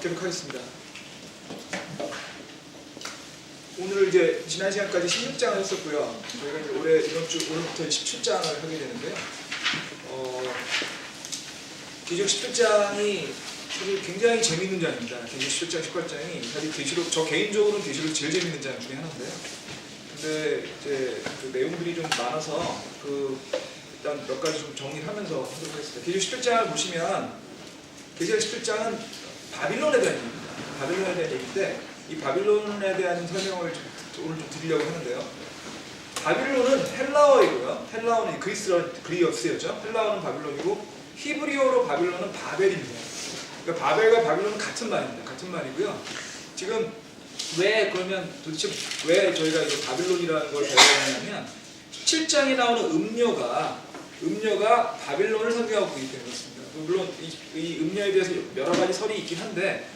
계속하겠습니다. 오늘 이제 지난 시간까지 16장을 했었고요. 저희가 이제 오늘부터 17장을 하게 되는데요. 계시록 17장이 사실 굉장히 재미있는 장입니다. 계시록 17장, 18장이 사실 계시록, 저 개인적으로는 계시록 제일 재미있는 장 중에 하나인데요. 근데 이제 그 내용들이 좀 많아서 일단 몇 가지 좀 정리를 하면서 하도록 하겠습니다. 계시록 17장을 보시면 계시록 17장은 바빌론에 대한 얘기입니다. 바빌론에 대한 얘기인데 이 바빌론에 대한 설명을 오늘 좀 드리려고 하는데요. 바빌론은 헬라어이고요. 헬라어는 그리어스였죠. 헬라어는 바빌론이고 히브리어로 바빌론은 바벨입니다. 그러니까 바벨과 바빌론은 같은 말입니다. 같은 말이고요. 지금 도대체 왜 저희가 이제 바빌론이라는 걸 배워야 하냐면 7장에 나오는 음료가 바빌론을 상징하고 있기 때문에 그렇습니다. 물론 이 음료에 대해서 여러 가지 설이 있긴 한데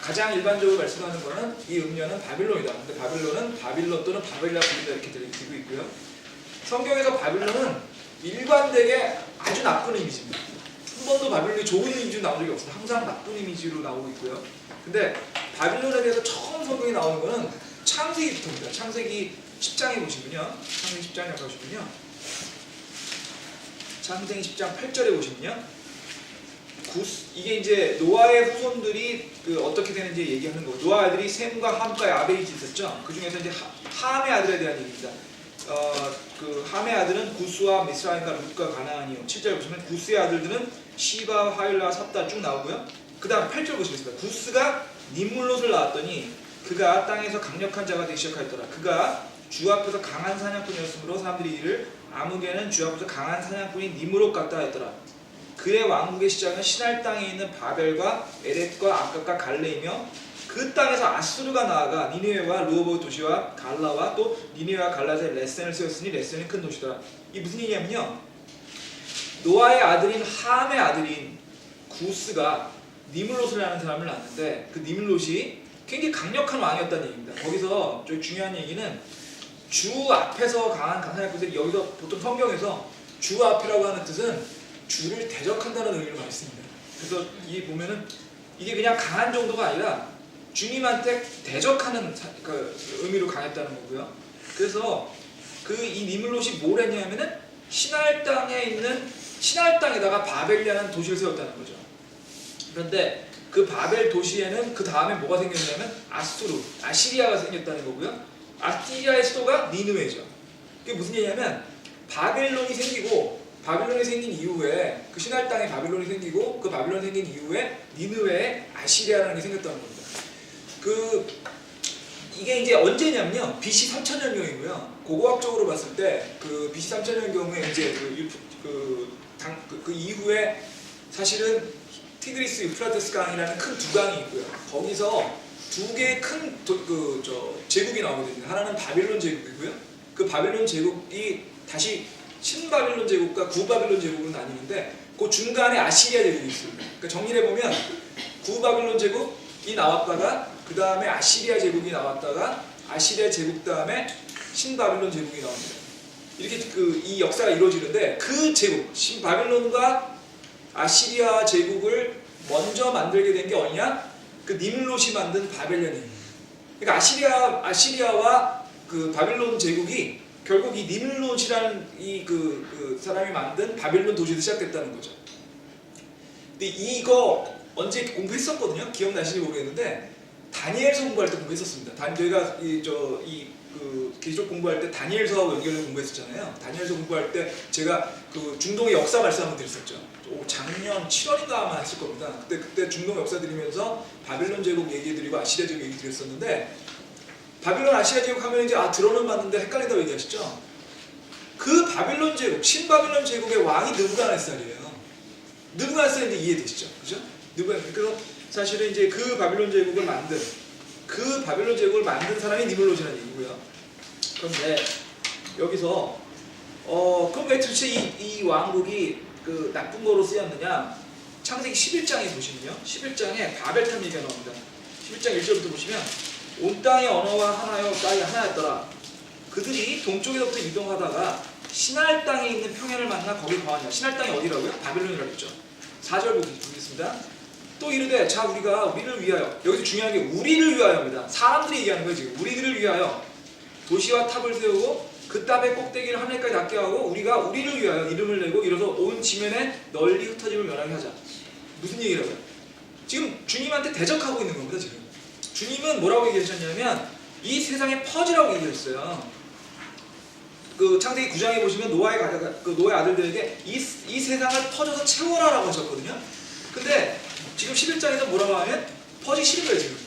가장 일반적으로 말씀하는 거는 이 음료는 바빌론이다. 근데 바빌론은 바빌론 또는 바벨이라 불린다 이렇게 되고 있고요. 성경에서 바빌론은 일관되게 아주 나쁜 이미지입니다. 한 번도 바빌론이 좋은 이미지로 나온 적이 없어요. 항상 나쁜 이미지로 나오고 있고요. 근데 바빌론에 대해서 처음 성경이 나오는 거는 창세기부터입니다. 창세기 10장에 보시면요. 창세기 10장에 가시면요. 창세기 10장 8절에 보시면요. 이게 이제 노아의 후손들이 어떻게 되는지 얘기하는 거고, 노아 아들이 셈과 함과 야벳이 있었죠. 그 중에서 이제 함의 아들에 대한 얘기입니다. 그 함의 아들은 구스와 미스라임과 룻과 가나안이요. 7절 보시면 구스의 아들들은 시바, 하일라, 삽다 쭉 나오고요. 그 다음 8절 보시겠습니다. 구스가 니물롯을 낳았더니 그가 땅에서 강력한 자가 되기 시작하였더라. 그가 주 앞에서 강한 사냥꾼이었으므로 사람들이 이를 아무개는 주 앞에서 강한 사냥꾼인 니므롯 같다 했더라. 그의 왕국의 시작은 신할 땅에 있는 바벨과 에렛과 아깝과 갈레이며 그 땅에서 아수르가 나아가 니느웨와 르호보 도시와 갈라와 또 니느웨와 갈라에 레센을 세웠으니 레센이 큰 도시더라. 이게 무슨 얘기냐면요. 노아의 아들인 함의 아들인 구스가 니물롯을 하는 사람을 낳았는데 그 니물롯이 굉장히 강력한 왕이었다는 얘기입니다. 거기서 좀 중요한 얘기는 주 앞에서 강한 사냥꾼들이 여기서 보통 성경에서 주 앞이라고 하는 뜻은 주를 대적한다는 의미를 많이 씁니다. 그래서 이 보면은 이게 그냥 강한 정도가 아니라 주님한테 대적하는 의미로 강했다는 거고요. 그래서 이 니물롯이 뭘 했냐면은 신할 땅에다가 바벨이라는 도시를 세웠다는 거죠. 그런데 그 바벨 도시에는 그 다음에 뭐가 생겼냐면 아시리아가 생겼다는 거고요. 아시리아의 수도가 니느웨죠. 그게 무슨 얘기냐면 바벨론이 생긴 이후에 그 신할 땅에 바빌론이 생기고 그 바빌론이 생긴 이후에 니느웨에 아시리아라는 게 생겼다는 겁니다. 이게 이제 언제냐면요. BC 3000년경이고요. 고고학적으로 봤을 때 그 BC 3000년경에 이제 그 이후에 사실은 티그리스 유프라테스 강이라는 큰 두 강이 있고요. 거기서 두 개의 큰 제국이 나오거든요. 하나는 바빌론 제국이고요. 그 바빌론 제국이 다시 신바빌론 제국과 구바빌론 제국으로 나뉘는데 그 중간에 아시리아 제국이 있습니다. 그러니까 정리를 해보면 구바빌론 제국이 나왔다가 그 다음에 아시리아 제국이 나왔다가 아시리아 제국 다음에 신바빌론 제국이 나옵니다. 이렇게 이 역사가 이루어지는데 그 제국, 신바빌론과 아시리아 제국을 먼저 만들게 된 게 어디냐? 그 니물롯이 만든 바벨론이에요. 그러니까 아시리아와 그 바빌론 제국이 결국 이 니물롯이라는 그 사람이 만든 바빌론 도시에서 시작됐다는 거죠. 근데 이거 언제 공부했었거든요. 기억나시는지 모르겠는데 다니엘서 공부할 때 공부했었습니다. 저희가 계시록 공부할 때 다니엘서하고 연결해서 공부했었잖아요. 다니엘서 공부할 때 제가 그 중동의 역사 말씀 한번 드렸었죠. 작년 7월인가 아마 했을 겁니다. 그때 중동 역사 드리면서 바빌론 제국 얘기해드리고 아시리아 제국 얘기 드렸었는데 바빌론 아시리아 제국 하면 이제 들어는 봤는데 헷갈린다고 얘기하시죠? 그 바빌론 제국, 신바빌론 제국의 왕이 느부갓네살이에요. 느부갓네살인데 이해되시죠? 그죠? 그래서 사실은 이제 그 바빌론 제국을 만든 사람이 니물롯이라는 얘기고요. 그런데 여기서 그럼 왜 도대체 이 왕국이 그 나쁜 거로 쓰였느냐? 창세기 11장에 보시면요. 11장에 바벨탑 얘기가 나옵니다. 11장 1절부터 보시면 온 땅의 언어와 하나여 땅이 하나였더라. 그들이 동쪽에서부터 이동하다가 신할 땅에 있는 평야를 만나 거기 거하냐. 신할 땅이 어디라고요? 바빌론이라고 했죠. 4절 보겠습니다. 또 이르되 자 우리가 우리를 위하여, 여기서 중요한 게 우리를 위하여입니다. 사람들이 얘기하는 거예요. 지금 우리들을 위하여 도시와 탑을 세우고 그 탑의 꼭대기를 하늘까지 닿게 하고 우리가 우리를 위하여 이름을 내고 이뤄서 온 지면에 널리 흩어짐을 면하게 하자. 무슨 얘기라고요? 지금 주님한테 대적하고 있는 겁니다. 지금 주님은 뭐라고 얘기하셨냐면 이 세상에 퍼지라고 얘기했어요. 그 창세기 9장에 보시면 노아의 아들들에게 이 세상을 퍼져서 채워라라고 하셨거든요. 근데 지금 11장에서 뭐라고 하면 퍼지기 싫은 거예요. 지금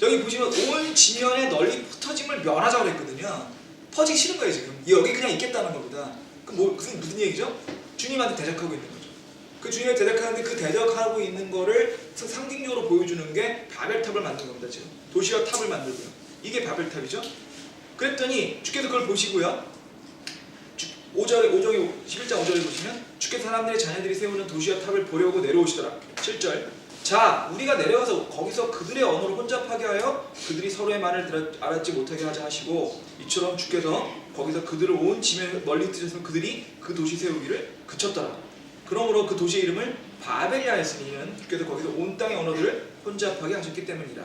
여기 보시면 온 지면에 널리 흩어짐을 면하자고 그랬거든요. 퍼지기 싫은 거예요. 지금 여기 그냥 있겠다는 겁니다. 그럼 무슨 얘기죠? 주님한테 대적하고 있는 거죠. 그 주님한테 대적하는데 그 대적하고 있는 거를 상징적으로 보여주는 게 바벨탑을 만든 겁니다. 지금 도시와 탑을 만들고요. 이게 바벨탑이죠. 그랬더니 주께서 그걸 보시고요. 11장 5절에 보시면 주께서 사람들의 자녀들이 세우는 도시와 탑을 보려고 내려오시더라. 7절 자 우리가 내려가서 거기서 그들의 언어로 혼잡하게 하여 그들이 서로의 말을 알았지 못하게 하자 하시고 이처럼 주께서 거기서 그들을 온 지면에 멀리 흩으셔서 그들이 그 도시 세우기를 그쳤더라. 그러므로 그 도시의 이름을 바벨이라 했으니는 주께서 거기서 온 땅의 언어들을 혼잡하게 하셨기 때문이라.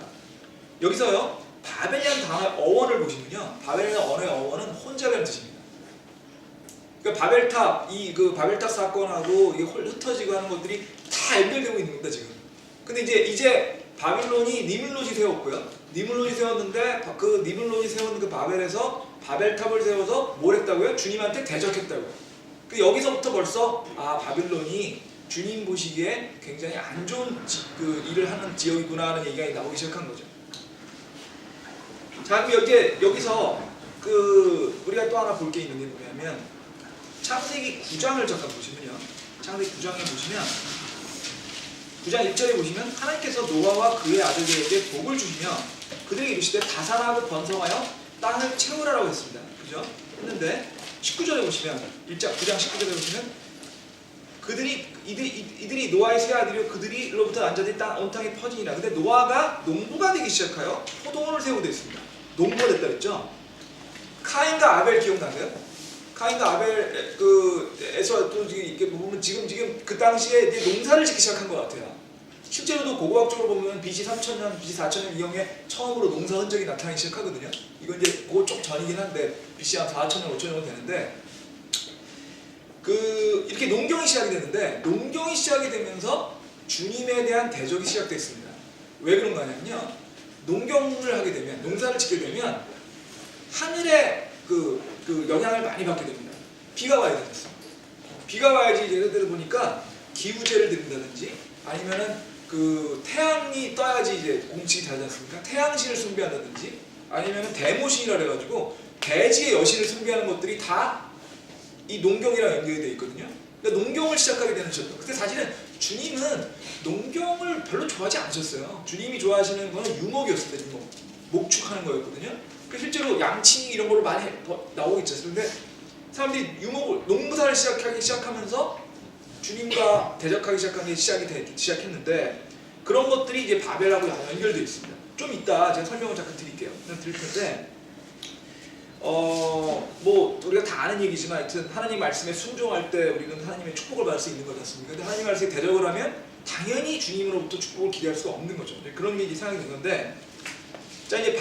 여기서요 바벨이라는 단어의 어원을 보시면요, 바벨이라는 언어의 어원은 혼잡이라는 뜻입니다. 그러니까 바벨탑, 그 바벨탑 사건하고 이게 흩어지고 하는 것들이 다 연결되고 있는 겁니다 지금. 근데 이제 바빌론이 니물롯이 세웠고요. 니물롯이 세웠는데 그 니물롯이 세운 그 바벨에서 바벨탑을 세워서 뭘 했다고요? 주님한테 대적했다고요. 그 여기서부터 벌써 바빌론이 주님 보시기에 굉장히 안 좋은 그 일을 하는 지역이구나 하는 얘기가 나오기 시작한 거죠. 자, 그럼 여기서 우리가 또 하나 볼 게 있는 게 뭐냐면 창세기 9장을 잠깐 보시면요. 창세기 9장에 보시면 9장 1절에 보시면 하나님께서 노아와 그의 아들들에게 복을 주시며 그들에게 이르시되 다산하고 번성하여 땅을 채우라라고 했습니다. 그죠? 했는데 19절에 보시면 9장 19절에 보시면 이들이 노아의 세 아들이요 그들이로부터 난자들이 온 땅에 퍼지니라. 근데 노아가 농부가 되기 시작하여 포도원을 세우고 됐습니다. 농부가 됐다 그랬죠? 카인과 아벨 기억나세요? 카인과 아벨에서 또 이렇게 보면 지금 그 당시에 이제 농사를 짓기 시작한 것 같아요. 실제로도 고고학적으로 보면 BC 3000년, BC 4000년 이경에 처음으로 농사 흔적이 나타나기 시작하거든요. 이건 이제 그거 좀 전이긴 한데 BC 한 4000년, 5000년 정도 되는데 이렇게 농경이 시작이 되는데 농경이 시작이 되면서 주님에 대한 대적이 시작됐습니다. 왜 그런가 하냐면요. 농경을 하게 되면, 농사를 짓게 되면 하늘의 그 영향을 많이 받게 됩니다. 비가 와야 되겠어. 비가 와야지. 예를 들어 보니까 기우제를 드린다든지 아니면은 태양이 떠야지 이제 공식이 되지 않습니까? 태양신을 숭배한다든지 아니면은 대모신이라 그래가지고 대지의 여신을 숭배하는 것들이 다 이 농경이랑 연결이 되어 있거든요. 그러니까 농경을 시작하게 되는 것이죠. 근데 사실은 주님은 농경을 별로 좋아하지 않으셨어요. 주님이 좋아하시는 거는 유목이었습니다. 유목. 목축하는 거였거든요. 실제로 양치 이런 걸로 많이 나오겠죠. 그런데 사람들이 농부사를 시작하면서 주님과 대적하기 시작한 게 시작했는데 그런 것들이 이제 바벨하고 연결되어 있습니다. 좀 이따 제가 설명을 잠깐 드릴 텐데 우리가 다 아는 얘기지만 하여튼 하나님 말씀에 순종할 때 우리는 하나님의 축복을 받을 수 있는 것 같습니다. 근데 하나님 말씀에 대적을 하면 당연히 주님으로부터 축복을 기대할 수가 없는 거죠. 그런 게 이제 생각이 든 건데 자 이제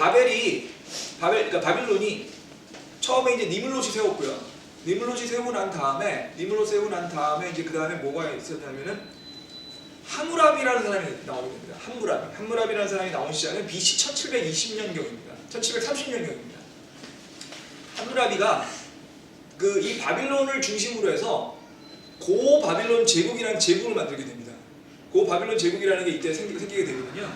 그러니까 바빌론이 처음에 이제 니물롯이 세웠고요. 니물롯이 세우고 난 다음에 이제 그 다음에 뭐가 있었냐면은 함무라비라는 사람이 나오게 됩니다. 함무라비라는 사람이 나온 시작은 BC 1720년경입니다. 1730년경입니다. 함무라비가 이 바빌론을 중심으로 해서 고 바빌론 제국이라는 제국을 만들게 됩니다. 고 바빌론 제국이라는 게 이때 생기게 되거든요.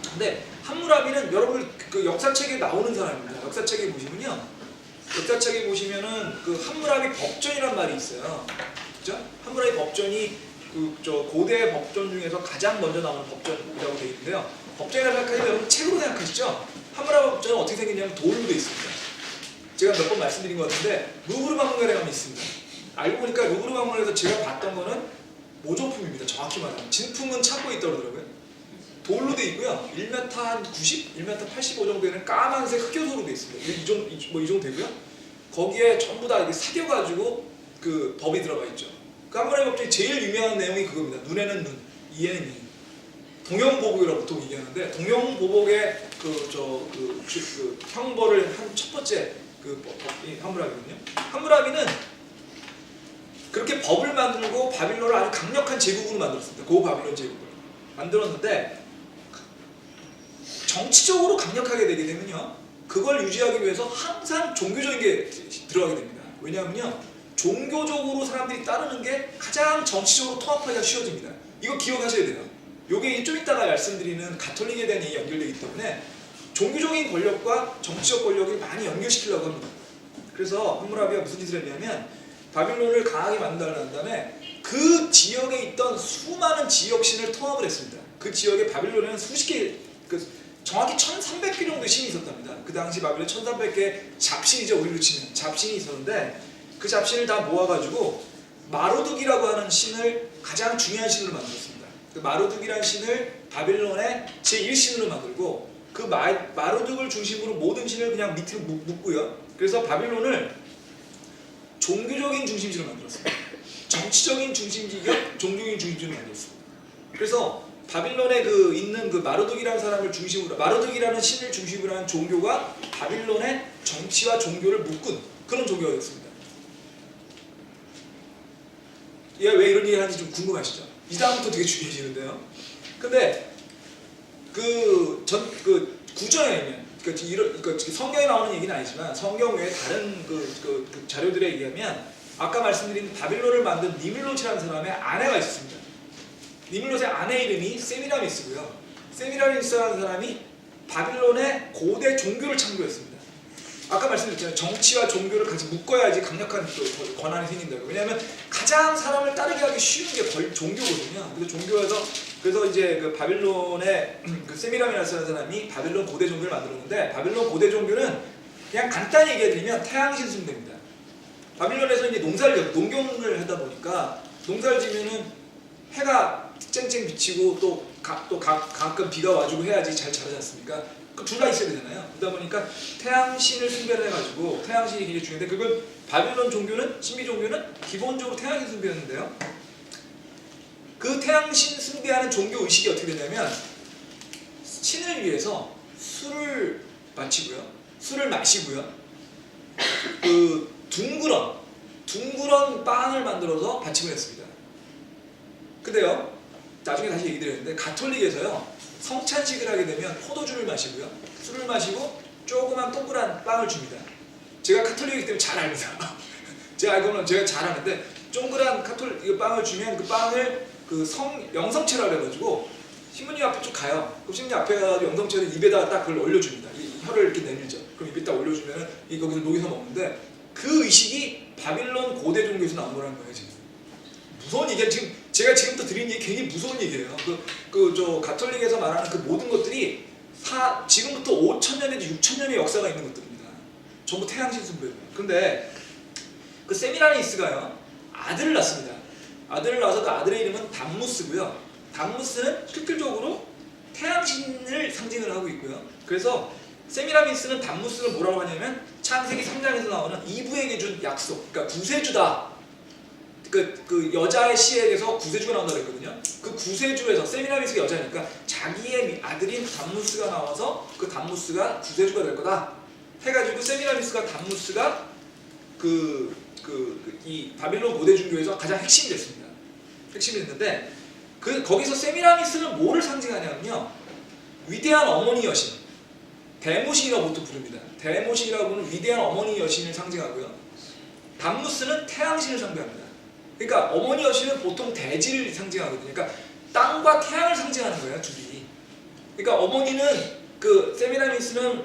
근데 함무라비는 여러분 역사책에 나오는 사람입니다. 역사책에 보시면은 함무라비 법전이란 말이 있어요. 그죠? 함무라비 법전이 고대 법전 중에서 가장 먼저 나오는 법전이라고 되어 있는데요. 법전이라고 생각하시면 여러분 책으로 생각하시죠? 함무라비 법전은 어떻게 생겼냐면 돌로 되어 있습니다. 제가 몇 번 말씀드린 것 같은데 루브르 박물관에 가면 있습니다. 알고 보니까 루브르 박물관에서 제가 봤던 거는 모조품입니다. 정확히 말하면 진품은 찾고 있다고 그러더라고요. 돌로 되어 있고요. 1m 한 90, 1m 85 정도 되는 까만색 흑요소로 되어 있습니다. 이 정도 되고요. 거기에 전부 다 이렇게 사겨가지고 법이 들어가 있죠. 함무라비 법전이 제일 유명한 내용이 그겁니다. 눈에는 눈, 이에는 이. 동형보복이라고 보통 얘기하는데 동형보복의 그 형벌을 한 첫 번째 그 법이 함무라비거든요. 함무라비는 그렇게 법을 만들고 바빌론을 아주 강력한 제국으로 만들었습니다. 고바빌론 제국을 만들었는데 정치적으로 강력하게 되게 되면요, 그걸 유지하기 위해서 항상 종교적인 게 들어가게 됩니다. 왜냐하면요, 종교적으로 사람들이 따르는 게 가장 정치적으로 통합하기가 쉬워집니다. 이거 기억하셔야 돼요. 요게 좀 이따가 말씀드리는 가톨릭에 대한 얘기 연결되기 때문에 종교적인 권력과 정치적 권력을 많이 연결시키려고 합니다. 그래서 함무라비가 무슨 짓을 했냐면 바빌론을 강하게 만들어낸 다음에 그 지역에 있던 수많은 지역신을 통합을 했습니다. 그 지역에 바빌론에는 수십 개, 정확히 1300개 정도의 신이 있었답니다. 그 당시 바빌론 1300개 잡신이죠. 우리로 치면 잡신이 있었는데 그 잡신을 다 모아가지고 마루둑이라고 하는 신을 가장 중요한 신으로 만들었습니다. 그 마루둑이라는 신을 바빌론의 제1신으로 만들고 그 마루둑을 중심으로 모든 신을 그냥 밑으로 묶고요. 그래서 바빌론을 종교적인 중심지로 만들었습니다. 정치적인 중심지 겸 종교적인 중심지로 만들었습니다. 그래서 바빌론에 있는 그 마루둑이라는 사람을 중심으로, 마루둑이라는 신을 중심으로 한 종교가 바빌론의 정치와 종교를 묶은 그런 종교였습니다. 얘가 왜 이런 얘기를 하는지 좀 궁금하시죠? 이 다음부터 되게 중요해지는데요. 근데 구전에 있는 성경에 나오는 얘기는 아니지만 성경 외에 다른 자료들에 의하면 아까 말씀드린 바빌론을 만든 니밀롯이라는 사람의 아내가 있었습니다. 니밀롯의 아내 이름이 세미라미스고요. 세미라미스라는 사람이 바빌론의 고대 종교를 창조했습니다. 아까 말씀드렸잖아요. 정치와 종교를 같이 묶어야지 강력한 권한이 생긴다고. 왜냐하면 가장 사람을 따르게 하기 쉬운 게 종교거든요. 그래서 이제 그 바빌론의 그 세미라미스라는 사람이 바빌론 고대 종교를 만들었는데 바빌론 고대 종교는 그냥 간단히 얘기해드리면 태양신 숭배입니다. 바빌론에서 이제 농경을 하다 보니까 농사를 지면은 해가 쨍쨍 비치고 또 가끔 비가 와주고 해야지 잘 자라지 않습니까? 둘 다 있어야 되잖아요. 그러다 보니까 태양신을 숭배를 해가지고 태양신이 굉장히 중요한데 그걸 바빌론 종교는, 신비 종교는 기본적으로 태양신 숭배였는데요. 그 태양신 숭배하는 종교 의식이 어떻게 되냐면 신을 위해서 술을 마시고요. 그 둥그런 빵을 만들어서 바침을 했습니다. 근데요, 나중에 다시 얘기 드렸는데 가톨릭에서요, 성찬식을 하게 되면 포도주를 마시고요, 술을 마시고 조그만 동그란 빵을 줍니다. 제가 가톨릭이기 때문에 잘 압니다. 제가 알고는 제가 잘 아는데 동그란 빵을 주면 그 빵을 영성체라고 해가지고 신부님 앞에 쭉 가요. 그럼 신부님 앞에 가서 영성체를 입에다 딱 그걸 올려줍니다. 이 혀를 이렇게 내밀죠. 그럼 입에 딱 올려주면은 거기서 녹여서 먹는데 그 의식이 바빌론 고대 종교에서 나온 거라는 거예요. 지금 무서운 얘기야. 제가 지금부터 드리는 얘기 굉장히 무서운 얘기예요. 가톨릭에서 말하는 그 모든 것들이 지금부터 5,000년 내지 6,000년의 역사가 있는 것들입니다. 전부 태양신 숭배예요. 근데 그 세미라미스가요, 아들을 낳습니다. 아들을 낳아서 그 아들의 이름은 담무스고요. 담무스는 실질적으로 태양신을 상징을 하고 있고요. 그래서 세미라미스는 담무스를 뭐라고 하냐면 창세기 3장에서 나오는 이브에게 준 약속, 그러니까 구세주다. 그 여자의 시에서 구세주가 나온다고 했거든요. 그 구세주에서 세미라미스가 여자니까 자기의 아들인 담무스가 나와서 그 담무스가 구세주가 될 거다 해가지고 세미라미스가 담무스가 이 바빌론 고대 종교에서 가장 핵심이 됐습니다. 핵심이 됐는데 거기서 세미라미스는 뭐를 상징하냐면요, 위대한 어머니 여신, 데모신이라고 보통 부릅니다. 데모신이라고 하는 위대한 어머니 여신을 상징하고요, 담무스는 태양신을 상징합니다. 그러니까 어머니 여신은 보통 대지를 상징하거든요. 그러니까 땅과 태양을 상징하는 거예요, 둘이. 그러니까 어머니는 세미라미스는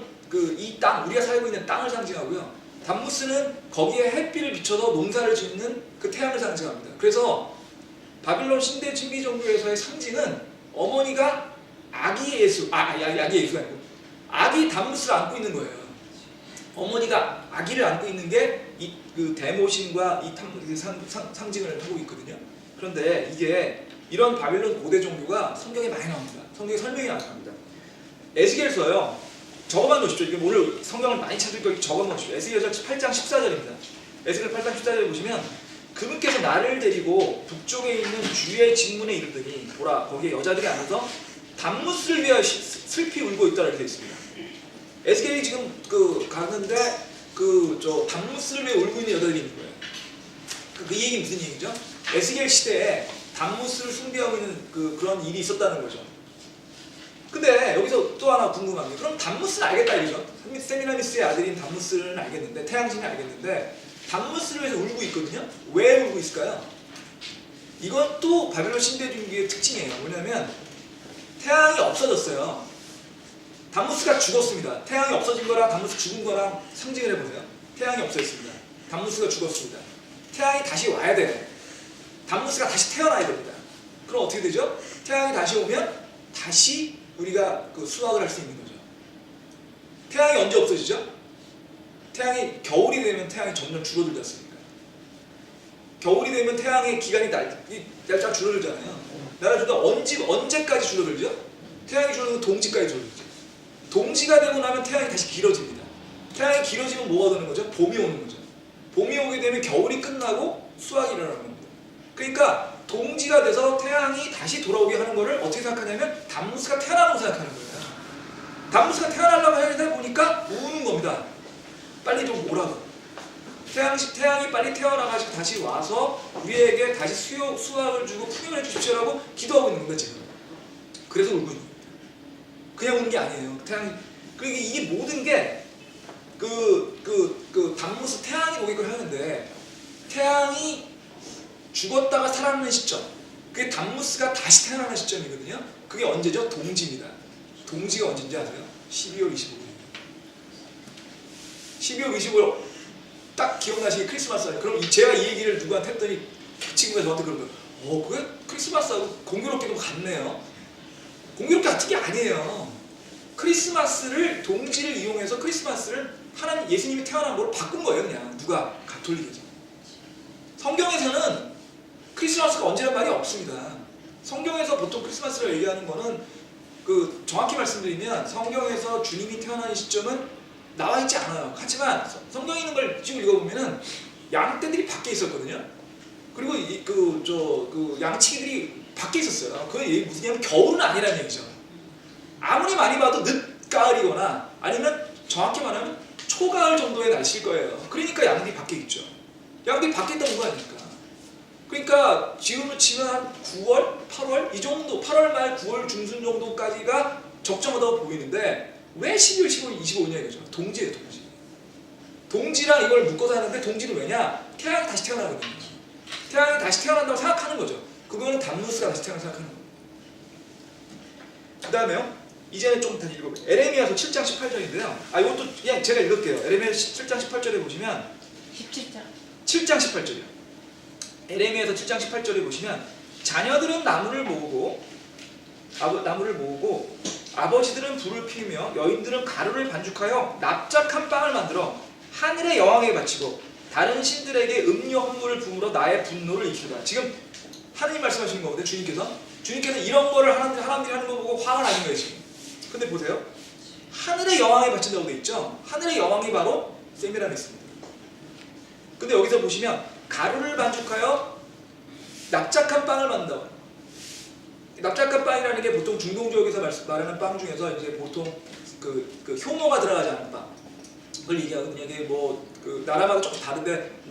이 땅, 우리가 살고 있는 땅을 상징하고요, 담무스는 거기에 햇빛을 비춰서 농사를 짓는 그 태양을 상징합니다. 그래서 바빌론 신대 신비 종교에서의 상징은 어머니가 아기 예수가 아니고 아기 담무스를 안고 있는 거예요. 어머니가 아기를 안고 있는 게 그 데모신과 이 상징을 하고 있거든요. 그런데 이런 바빌론 고대 종교가 성경에 많이 나옵니다. 성경에 설명이 나옵니다. 에스겔서요, 적어만 놓으십시오. 이게 오늘 성경을 많이 찾을 거기 적어 놓으십시오. 에스겔서 8장 14절입니다. 에스겔 8장 14절에 보시면 그분께서 나를 데리고 북쪽에 있는 주의 진문에 이르더니 보라, 거기에 여자들이 앉아서 단무스를 위하여 슬피 울고 있다 이렇게 되어 있습니다. 에스겔이 지금 가는데 단무스를 위해 울고 있는 여자들이 있는 거예요. 그 얘기 무슨 얘기죠? 에스겔 시대에 단무스를 숭배하고 있는 그런 일이 있었다는 거죠. 근데 여기서 또 하나 궁금한 게, 그럼 단무스는 알겠다 이거죠. 세미라미스의 아들인 단무스는 알겠는데, 태양신이 알겠는데 단무스를 위해서 울고 있거든요. 왜 울고 있을까요? 이건 또 바벨론 신대중기의 특징이에요. 뭐냐면 태양이 없어졌어요. 단무스가 죽었습니다. 태양이 없어진 거랑 단무스 죽은 거랑 상징을 해보세요. 태양이 없어졌습니다. 단무스가 죽었습니다. 태양이 다시 와야 돼요. 단무스가 다시 태어나야 됩니다. 그럼 어떻게 되죠? 태양이 다시 오면 다시 우리가 수확을 할 수 있는 거죠. 태양이 언제 없어지죠? 태양이 겨울이 되면 태양이 점점 줄어들지 않습니까? 겨울이 되면 태양의 기간이 날짜 줄어들잖아요. 나라주가 언제까지 줄어들죠? 태양이 줄어들면 동지까지 줄어들죠. 동지가 되고 나면 태양이 다시 길어집니다. 태양이 길어지면 뭐가 되는 거죠? 봄이 오는 거죠. 봄이 오게 되면 겨울이 끝나고 수확이 일어나는 겁니다. 그러니까 동지가 돼서 태양이 다시 돌아오게 하는 거를 어떻게 생각하냐면 단무스가 태어나는 거 생각하는 거예요. 단무스가 태어나려고 하다 보니까 우는 겁니다. 빨리 좀 오라고. 태양이 빨리 태어나가지고 다시 와서 우리에게 다시 수확을 주고 풍요를 해주십시오라고 기도하고 있는 겁니다, 지금. 그래서 울고 있는 겁니다. 그냥 우는 게 아니에요. 그러니까 이게 모든 게 단무스 태양이 오기를 하는데, 태양이 죽었다가 살아나는 시점, 그게 단무스가 다시 태어나는 시점이거든요. 그게 언제죠? 동지입니다. 동지가 언제인지 아세요? 12월 25일입니다. 12월 25일 딱 기억나시게 크리스마스예요. 그럼 제가 이 얘기를 누구한테 했더니 그 친구가 저한테 그러는 거예요. 그게 크리스마스하고 공교롭게도 같네요. 공교롭게 같은 게 아니에요. 크리스마스를, 동지를 이용해서 크리스마스를 하나님, 예수님이 태어난 걸 바꾼 거예요. 그냥 누가? 가톨릭이죠. 성경에서는 크리스마스가 언제란 말이 없습니다. 성경에서 보통 크리스마스를 얘기하는 거는 정확히 말씀드리면 성경에서 주님이 태어나는 시점은 나와 있지 않아요. 하지만 성경에 있는 걸 지금 읽어보면은 양떼들이 밖에 있었거든요. 그리고 양치기들이 밖에 있었어요. 그 얘기 무슨 얘기냐면 겨울은 아니라는 얘기죠. 아무리 많이 봐도 늦가을이거나 아니면 정확히 말하면 초가을 정도의 날씨일 거예요. 그러니까 양들이 밖에 있죠. 양들이 밖에 있다는 거 아닙니까? 그러니까 지금은 치면 한 9월, 8월 이 정도, 8월 말 9월 중순 정도까지가 적정하다고 보이는데 왜 12월 15일 25일이냐 이거죠. 동지예요, 동지. 동지랑 이걸 묶어서 하는데 동지는 왜냐? 태양이 다시 태어나거든요. 태양이 다시 태어난다고 생각하는 거죠. 그거는 단무스가 다시 태어난다고 생각하는 거예요. 그 다음에요. 이제는 좀 다시 읽어볼게요. 에레미야서 7장 18절인데요. 이것도 그냥 제가 읽을게요. 에레미야서 7장 18절에 보시면 7장 18절이요. 에레미야서 7장 18절에 보시면 자녀들은 나무를 모으고 아버지들은 불을 피우며 여인들은 가루를 반죽하여 납작한 빵을 만들어 하늘의 여왕에게 바치고 다른 신들에게 음료 헌물을 부으러 나의 분노를 익히다. 지금 하느님 말씀하시는 거거든요. 주님께서 이런 거를 사람들이 하는 거 보고 화가 나는 거예요, 지금. 근데 보세요. 하늘의 여왕에 바친다고 돼 있죠. 하늘의 여왕이 바로 세미라미스입니다. 근데 여기서 보시면 가루를 반죽하여 납작한 빵을 만든다고. 납작한 빵이라는 게 보통 중동 지역에서 말하는 빵 중에서 이제 보통 효모가 들어가지 않은 빵 그걸 얘기하거든요. 이게 나라마다 조금 다른데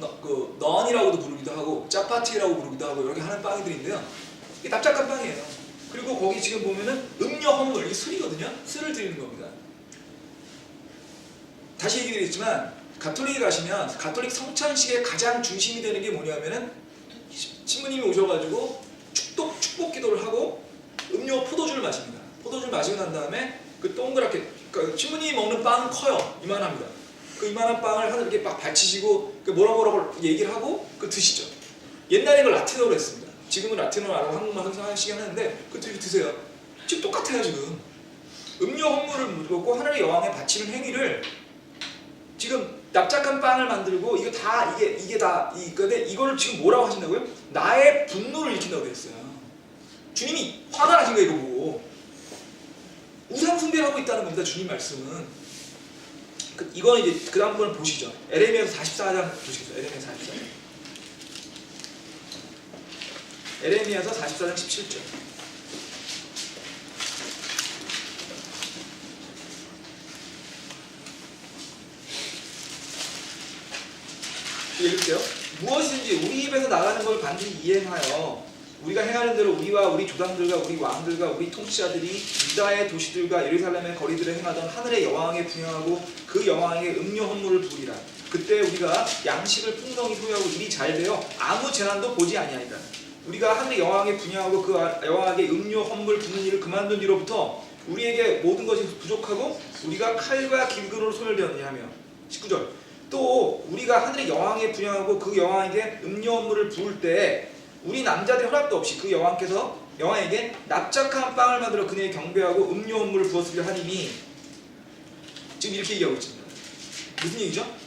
넌이라고도 부르기도 하고 짜파티라고 부르기도 하고 이렇게 하는 빵들인데요. 이게 납작한 빵이에요. 그리고 거기 지금 보면은 음료 헌물, 이게 술이거든요. 술을 드리는 겁니다. 다시 얘기드리겠지만 가톨릭에 가시면 가톨릭 성찬식의 가장 중심이 되는 게 뭐냐면은 신부님이 오셔가지고 축복 기도를 하고 음료 포도주를 마십니다. 포도주를 마시고 난 다음에 동그랗게 신부님이 먹는 빵은 커요. 이만합니다. 이만한 빵을 하늘 이렇게 막 받치시고 뭐라고 얘기를 하고 드시죠. 옛날에 이걸 라틴어로 했습니다. 지금은 라틴어로 안 하고 한국말 하시긴 하는데 드세요. 지금 똑같아요. 지금 음료 헌물을 먹고 하늘의 여왕에 바치는 행위를 지금 납작한 빵을 만들고 이게 다 근데 이거를 지금 뭐라고 하신다고요? 나의 분노를 일으킨다고 되었어요. 주님이 화가 나신 거예요. 이거 보고 우상 숭배를 하고 있다는 겁니다. 주님 말씀은. 이거는 이제 그 다음 거는 보시죠. 에레미야서 44장 보시겠어요? 에레미야서 44장. 에레미야서 44장 17절. 읽을게요. 무엇인지 우리 입에서 나가는 걸 반드시 이행하여 우리가 행하는 대로 우리와 우리 조상들과 우리 왕들과 우리 통치자들이 유다의 도시들과 예루살렘의 거리들을 행하던 하늘의 여왕에 분양하고 그 여왕에게 음료 헌물을 부으리라. 그때 우리가 양식을 풍성히 소유하고 일이 잘 되어 아무 재난도 보지 아니하리라. 우리가 하늘의 여왕에 분양하고 그 여왕에게 음료 헌물 붓는 일을 그만둔 뒤로부터 우리에게 모든 것이 부족하고 우리가 칼과 길근으로 소멸되었느냐 하며 19절 또 우리가 하늘의 여왕에 분양하고 그 여왕에게 음료 헌물을 부을 때에 우리 남자들의 허락도 없이 그 여왕께서 여왕에게 납작한 빵을 만들어 그네에 경배하고 음료 헌물을 부었으려 하니니 지금 이렇게 얘기하고 있습니다. 무슨 얘기죠?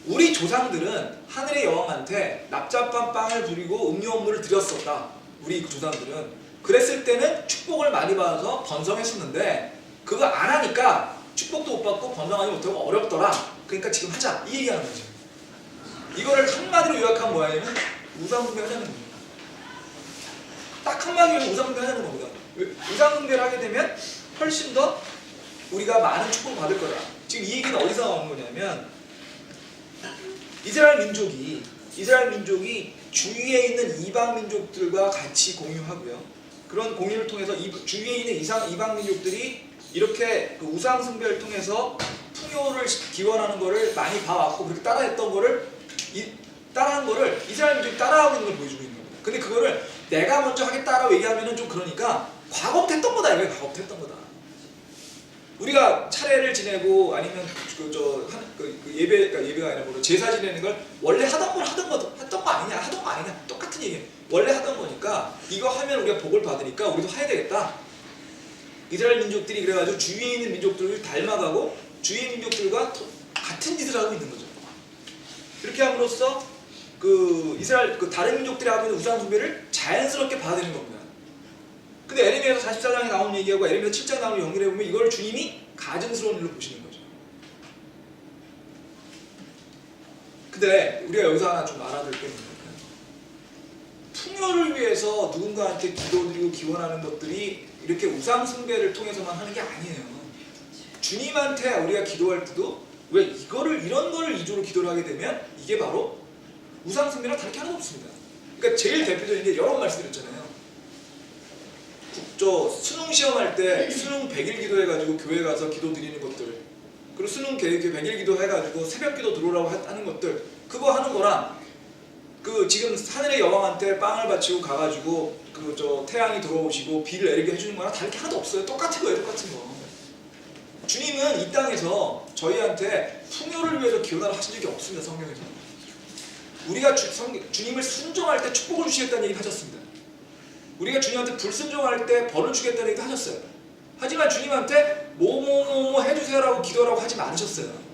우리 조상들은 하늘의 여왕한테 납작한 빵을 부리고 음료 헌물을 드렸었다. 우리 그 조상들은 그랬을 때는 축복을 많이 받아서 번성했었는데 그거 안 하니까 축복도 못 받고 번성하지 못하고 어렵더라. 그러니까 지금 하자 이 얘기하는 거죠. 이거를 한마디로 요약하면 뭐냐면 우상숭배 하자는 겁니다. 딱 한마디로 우상숭배 하자는 겁니다. 우상숭배를 하게 되면 훨씬 더 우리가 많은 축복을 받을 거다. 지금 이 얘기는 어디서 나오는 거냐면 이스라엘 민족이 주위에 있는 이방 민족들과 같이 공유하고요. 그런 공유를 통해서 주위에 있는 이방 민족들이 이렇게 그 우상 숭배를 통해서 풍요를 기원하는 것을 많이 봐왔고 그렇게 따라했던 거를 따라한 거를 이스라엘 민족이 따라하고 있는 걸 보여주고 있는 겁니다. 근데 그거를 내가 먼저 하겠다라고 얘기하면은 좀 그러니까 과거부터 했던 거다. 이거 과거부터 했던 거다. 우리가 차례를 지내고 아니면 예배가 아니라 뭐 제사 지내는 걸 원래 하던 거 아니냐 똑같은 얘기예요. 원래 하던 거니까 이거 하면 우리가 복을 받으니까 우리도 해야 되겠다. 이스라엘 민족들이 그래가지고 주위에 있는 민족들을 닮아가고 주위의 민족들과 같은 짓을 하고 있는 거죠. 그렇게 함으로써 이스라엘 다른 민족들이 하고 있는 우상 숭배를 자연스럽게 받아들이는 겁니다. 근데 에레미야서 44장에 나온 얘기하고 에레미야서 7장에 나오는 연결해보면 이걸 주님이 가증스러운 일로 보시는 거죠. 근데 우리가 여기서 하나 좀 알아둘 게 있는 풍요를 위해서 누군가한테 기도드리고 기원하는 것들이 이렇게 우상 숭배를 통해서만 하는 게 아니에요. 주님한테 우리가 기도할 때도 왜 이런 거를 이조로 기도를 하게 되면 이게 바로 우상 숭배랑 다를 게 하나도 없습니다. 그러니까 제일 대표적인 게 여러 번 말씀드렸잖아요. 수능 시험할 때 수능 100일 기도해가지고 교회 가서 기도 드리는 것들, 그리고 수능 100일 기도해가지고 새벽 기도 들어오라고 하는 것들, 그거 하는 거랑 지금 하늘의 여왕한테 빵을 바치고 가가지고 태양이 들어오시고 비를 내리게 해주는 거랑 다를 게 하나도 없어요. 똑같은 거예요. 똑같은 거. 주님은 이 땅에서 저희한테 풍요를 위해서 기원을 하신 적이 없습니다. 성경에서. 우리가 주님을 순종할 때 축복을 주시겠다는 얘기를 하셨습니다. 우리가 주님한테 불순종할 때 벌을 주겠다는 얘기도 하셨어요. 하지만 주님한테 뭐뭐뭐 해주세요라고 기도하라고 하지 않으셨어요.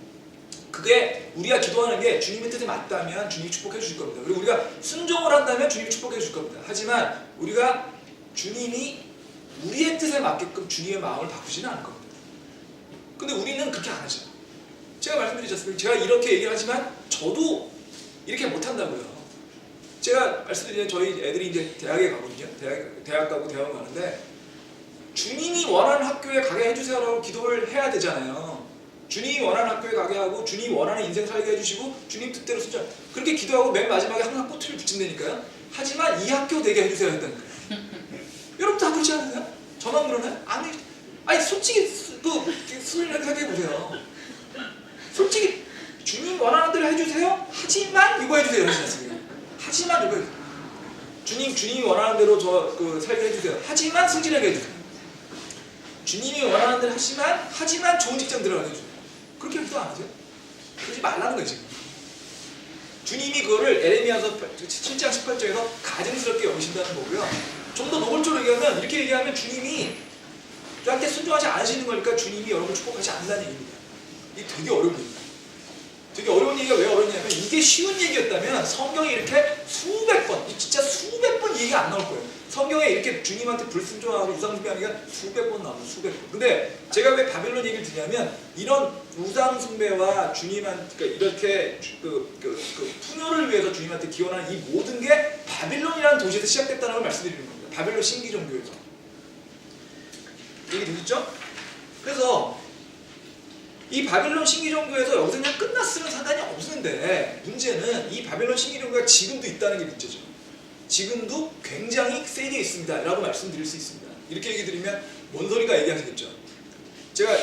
그게 우리가 기도하는 게 주님의 뜻에 맞다면 주님이 축복해 주실 겁니다. 그리고 우리가 순종을 한다면 주님이 축복해 주실 겁니다. 하지만 우리가 주님이 우리의 뜻에 맞게끔 주님의 마음을 바꾸지는 않을 겁니다. 근데 우리는 그렇게 안 하죠. 제가 말씀드리셨습니다. 제가 이렇게 얘기를 하지만 저도 이렇게 못한다고요. 제가 말씀드리면 저희 애들이 이제 대학에 가거든요. 대학 가고 대학원 가는데 주님이 원하는 학교에 가게 해주세요라고 기도를 해야 되잖아요. 주님이 원하는 학교에 가게 하고 주님이 원하는 인생 살게 해주시고 주님 뜻대로 순종 그렇게 기도하고 맨 마지막에 항상 꼬투리를 붙인다니까요. 하지만 이 학교 되게 해주세요 했다니까요. 여러분 다 그렇지 않으세요? 저만 그러나요? 아니 솔직히 생각해 보세요. 솔직히 주님 원하는 대로 해주세요. 하지만 이거 해주세요 하시지 않습니까? 하지만 이거 주님이 원하는 대로 살게 해주세요. 하지만 승진하게 해주세요. 주님이 원하는 대로 하지만 좋은 직장 들어가게 해주세요. 그렇게 기도 안 하세요? 그러지 말라는 거예요 지금. 주님이 그거를 에레미야서 7장 18절에서 가증스럽게 여기신다는 거고요. 좀 더 노골적으로 얘기하면 이렇게 얘기하면 주님이 저한테 순종하지 않으시는 거니까 주님이 여러분을 축복하지 않는다는 얘기입니다. 이게 되게 어려운 얘기입니다. 되게 어려운 얘기가 왜 어렵냐면 이게 쉬운 얘기였다면 성경에 이렇게 수백 번, 진짜 수백 번 얘기가 안 나올 거예요. 성경에 이렇게 주님한테 불순종하고 우상숭배하는 게 수백 번 나오면 수백 번. 근데 제가 왜 바벨론 얘기를 드냐면 이런 우상숭배와 주님한테 그러니까 이렇게 풍요를 위해서 주님한테 기원하는 이 모든 게 바벨론이라는 도시에서 시작됐다는 걸 말씀드리는 겁니다. 바벨론 신기 종교에서. 얘기 되셨죠? 그래서 이 바빌론 신기종교에서 여기서 그냥 끝났으면 상관이 없는데 문제는 이 바빌론 신기종교가 지금도 있다는 게 문제죠. 지금도 굉장히 세게 있습니다 라고 말씀드릴 수 있습니다. 이렇게 얘기 드리면 뭔 소리가 얘기하시겠죠. 제가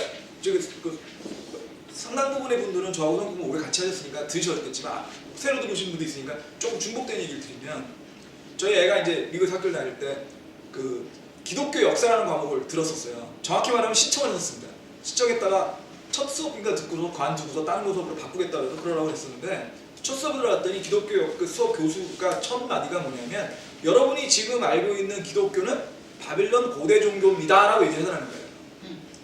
상당 부분의 분들은 저하고 성공을 오래 같이 하셨으니까 들으셨겠지만 새로 들으신 분도 있으니까 조금 중복된 얘기를 드리면 저희 애가 이제 미국에서 학교를 다닐 때 그 기독교 역사라는 과목을 들었었어요. 정확히 말하면 신청을 했었습니다. 신청했다가 첫 수업인가 듣고서 관두고서 다른 수업으로 바꾸겠다고 해서 그러라고 했었는데 첫 수업을 들어갔더니 기독교 그 수업 교수가 첫 마디가 뭐냐면 여러분이 지금 알고 있는 기독교는 바빌론 고대 종교입니다 라고 얘기하더라는 거예요.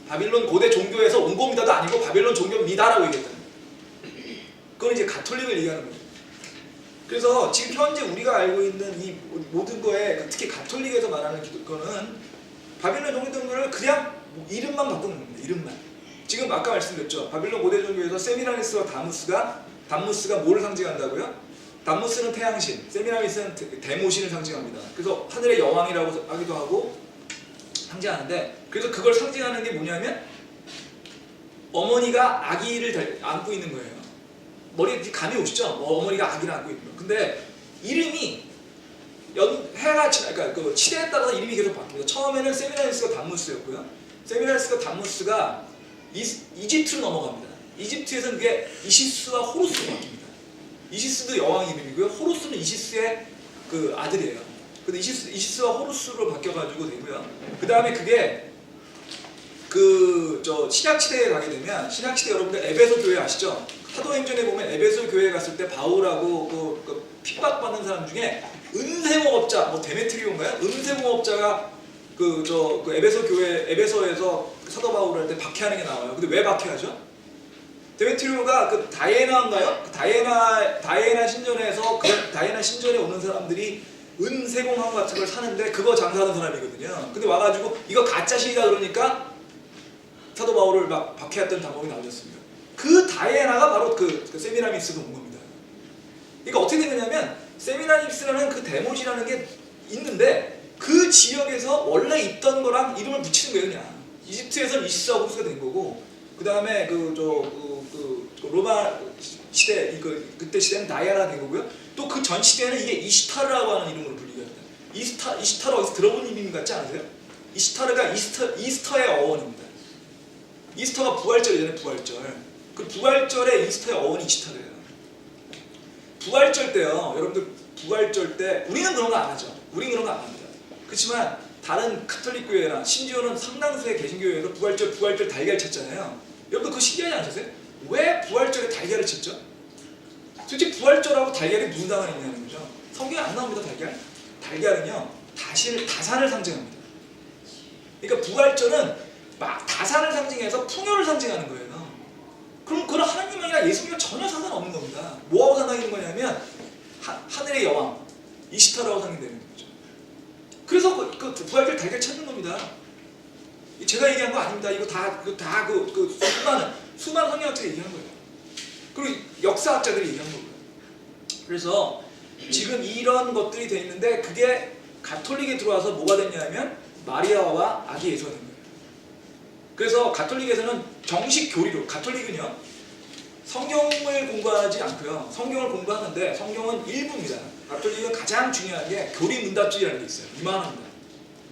바빌론 고대 종교에서 온 겁니다도 아니고 바빌론 종교입니다 라고 얘기했다는 거예요. 그건 이제 가톨릭을 얘기하는 거예요. 그래서 지금 현재 우리가 알고 있는 이 모든 거에 특히 가톨릭에서 말하는 기독교는 바빌론 종교를 그냥 이름만 바꾸는 겁니다. 이름만. 지금 아까 말씀드렸죠. 바빌론 고대 종교에서 세미라미스와 담무스가 뭐를 상징한다고요? 담무스는 태양신, 세미라미스는 데모신을 상징합니다. 그래서 하늘의 여왕이라고 하기도 하고 상징하는데 그래서 그걸 상징하는 게 뭐냐면 어머니가 아기를 안고 있는 거예요. 머리에 감이 오시죠? 어머니가 아기를 안고 있는 거예요. 근데 이름이 해가 그러니까 그 시대에 따라서 이름이 계속 바뀝니다. 처음에는 세미라미스가 담무스였고요. 세미라미스가 담무스가 이집트로 넘어갑니다. 이집트에서는 그게 이시스와 호루스로 바뀝니다. 이시스도 여왕 이름이고요. 호루스는 이시스의 그 아들이에요. 근데 이시스와 호루스로 바뀌어가지고 되고요. 그 다음에 그게 신약시대에 가게 되면 신약시대 여러분들 에베소 교회 아시죠? 사도행전에 보면 에베소 교회에 갔을 때 바울하고 그 핍박받는 사람 중에 은세공업자, 뭐 데메트리오인가요? 은세공업자가 그 에베소 교회 에베소에서 사도 바울을 할 때 박해하는 게 나와요. 근데 왜 박해하죠? 데메트리오가 그 다이애나인가요? 그 다이애나 신전에서 그 다이애나 신전에 오는 사람들이 은세공함 같은 걸 사는데 그거 장사하는 사람이거든요. 근데 와가지고 이거 가짜 신이다 그러니까 사도 바울을 막 박해했던 장면이 나오셨습니다. 그 다이애나가 바로 그 세미라미스도 온 겁니다. 그러니까 어떻게 되느냐면 세미라미스라는 그 데모지라는 게 있는데 그 지역에서 원래 있던 거랑 이름을 붙이는 거예요. 그냥 이집트에서는 이시스와 호루스가 된 거고 그 다음에 로마 시대 그때 시대는 다이아나 된 거고요. 또 그 전 시대에는 이게 이시타르라고 하는 이름으로 불리게 합니다. 이시타르 어디서 들어본 이름 같지 않으세요? 이시타르가 이스터의 어원입니다. 이스터가 부활절이잖아요. 부활절. 그 부활절에 이스터의 어원이 이시타르예요. 부활절 때요. 여러분들 부활절 때 우리는 그런 거 안 하죠. 우리는 그런 거 안 합니다. 그렇지만 다른 카톨릭 교회나 심지어는 상당수의 개신교회에서 부활절 달걀 쳤잖아요. 여러분들 그거 신기하지 않으세요? 왜 부활절에 달걀을 쳤죠? 도대체 부활절하고 달걀이 무슨 상관이 있냐는 거죠. 성경에 안 나옵니다. 달걀은요 다산을 상징합니다. 그러니까 부활절은 막 다산을 상징해서 풍요를 상징하는 거예요. 그럼 그런 하나님이나 예수님과 전혀 상관없는 겁니다. 뭐하고 상관이 있는 거냐면 하늘의 여왕 이시타르하고 상관되는 거죠. 그래서 그 부활절 달걀 찾는 겁니다. 제가 얘기한 거 아닙니다. 이거 다 수많은 성경학자가 얘기한 거예요. 그리고 역사학자들이 얘기한 거고요. 그래서 지금 이런 것들이 돼 있는데 그게 가톨릭에 들어와서 뭐가 됐냐면 마리아와 아기 예수가 된 거예요. 그래서 가톨릭에서는 정식 교리로 가톨릭은요 성경을 공부하지 않고요. 성경을 공부하는데 성경은 일부입니다. 가톨릭은 가장 중요한 게 교리 문답집이라는 게 있어요.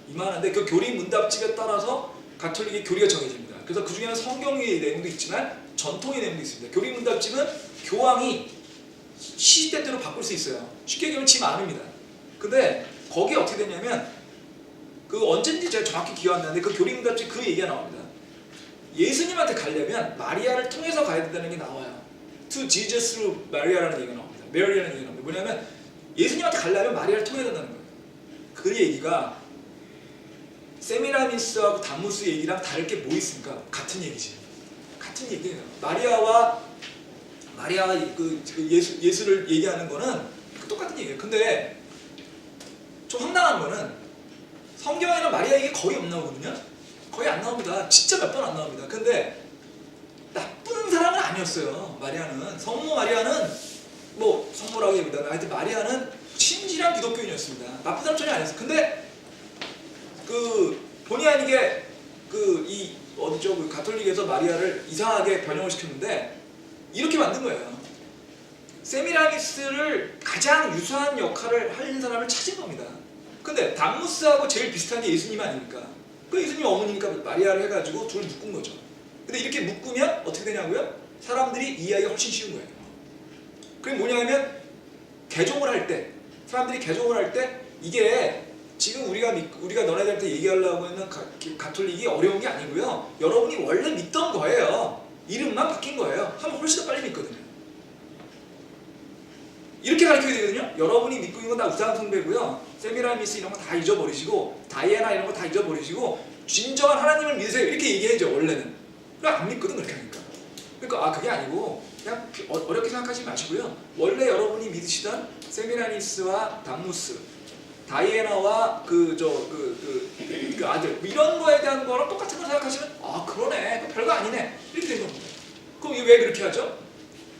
이만한데 그 교리 문답집에 따라서 가톨릭의 교리가 정해집니다. 그래서 그 중에는 성경의 내용도 있지만 전통의 내용도 있습니다. 교리 문답집은 교황이 시대대로 바꿀 수 있어요. 쉽게 얘기하면 지 마음입니다. 근데 거기에 어떻게 되냐면 그 언젠지 제가 정확히 기억 안 나는데 그 교리 문답집 그 얘기가 나옵니다. 예수님한테 가려면 마리아를 통해서 가야 된다는 게 나와요. To Jesus through Maria라는 얘기가 나옵니다. Mary라는 얘기가 나옵니다. 뭐냐면 예수님한테 가려면 마리아를 통해야 된다는 거예요. 그 얘기가 세미라미스하고 담무스 얘기랑 다를 게 뭐 있습니까? 같은 얘기지. 같은 얘기예요. 마리아와 예수를 얘기하는 거는 똑같은 얘기예요. 근데 좀 황당한 거는 성경에는 마리아 얘기 거의 안 나오거든요. 거의 안 나옵니다. 진짜 몇 번 안 나옵니다. 근데 나쁜 사람은 아니었어요. 마리아는 성모 마리아는 뭐 성모라고 얘기합니다. 하여튼 마리아는 친실한 기독교인이었습니다. 나쁜 사람 전혀 아니었어요. 근데 그 본의 아니게 이 어디죠? 그 가톨릭에서 마리아를 이상하게 변형을 시켰는데 이렇게 만든 거예요. 세미라미스를 가장 유사한 역할을 하는 사람을 찾은 겁니다. 근데 담무스하고 제일 비슷한 게 예수님 아닙니까? 그 예수님 어머니니까 마리아를 해가지고 둘을 묶은 거죠. 근데 이렇게 묶으면 어떻게 되냐고요? 사람들이 이해하기가 훨씬 쉬운 거예요. 그게 뭐냐면 개종을 할 때, 사람들이 개종을 할 때 이게 지금 우리가 너네들한테 얘기하려고 하는 가톨릭이 어려운 게 아니고요. 여러분이 원래 믿던 거예요. 이름만 바뀐 거예요. 하면 훨씬 더 빨리 믿거든요. 이렇게 가르쳐야 되거든요. 여러분이 믿고 있는 건 다 우상 숭배고요. 세미라미스 이런 거 다 잊어버리시고 다이애나 이런 거 다 잊어버리시고 진정한 하나님을 믿으세요. 이렇게 얘기해야죠. 원래는. 그럼 안 믿거든 그렇게 하니까. 그러니까 그게 아니고 그냥 어렵게 생각하지 마시고요. 원래 여러분이 믿으시던 세미라미스와 담무스, 다이애나와 그 아들 이런 거에 대한 거랑 똑같은 걸 생각하시면 아 그러네. 별거 아니네. 이렇게 된 겁니다. 그럼 왜 그렇게 하죠?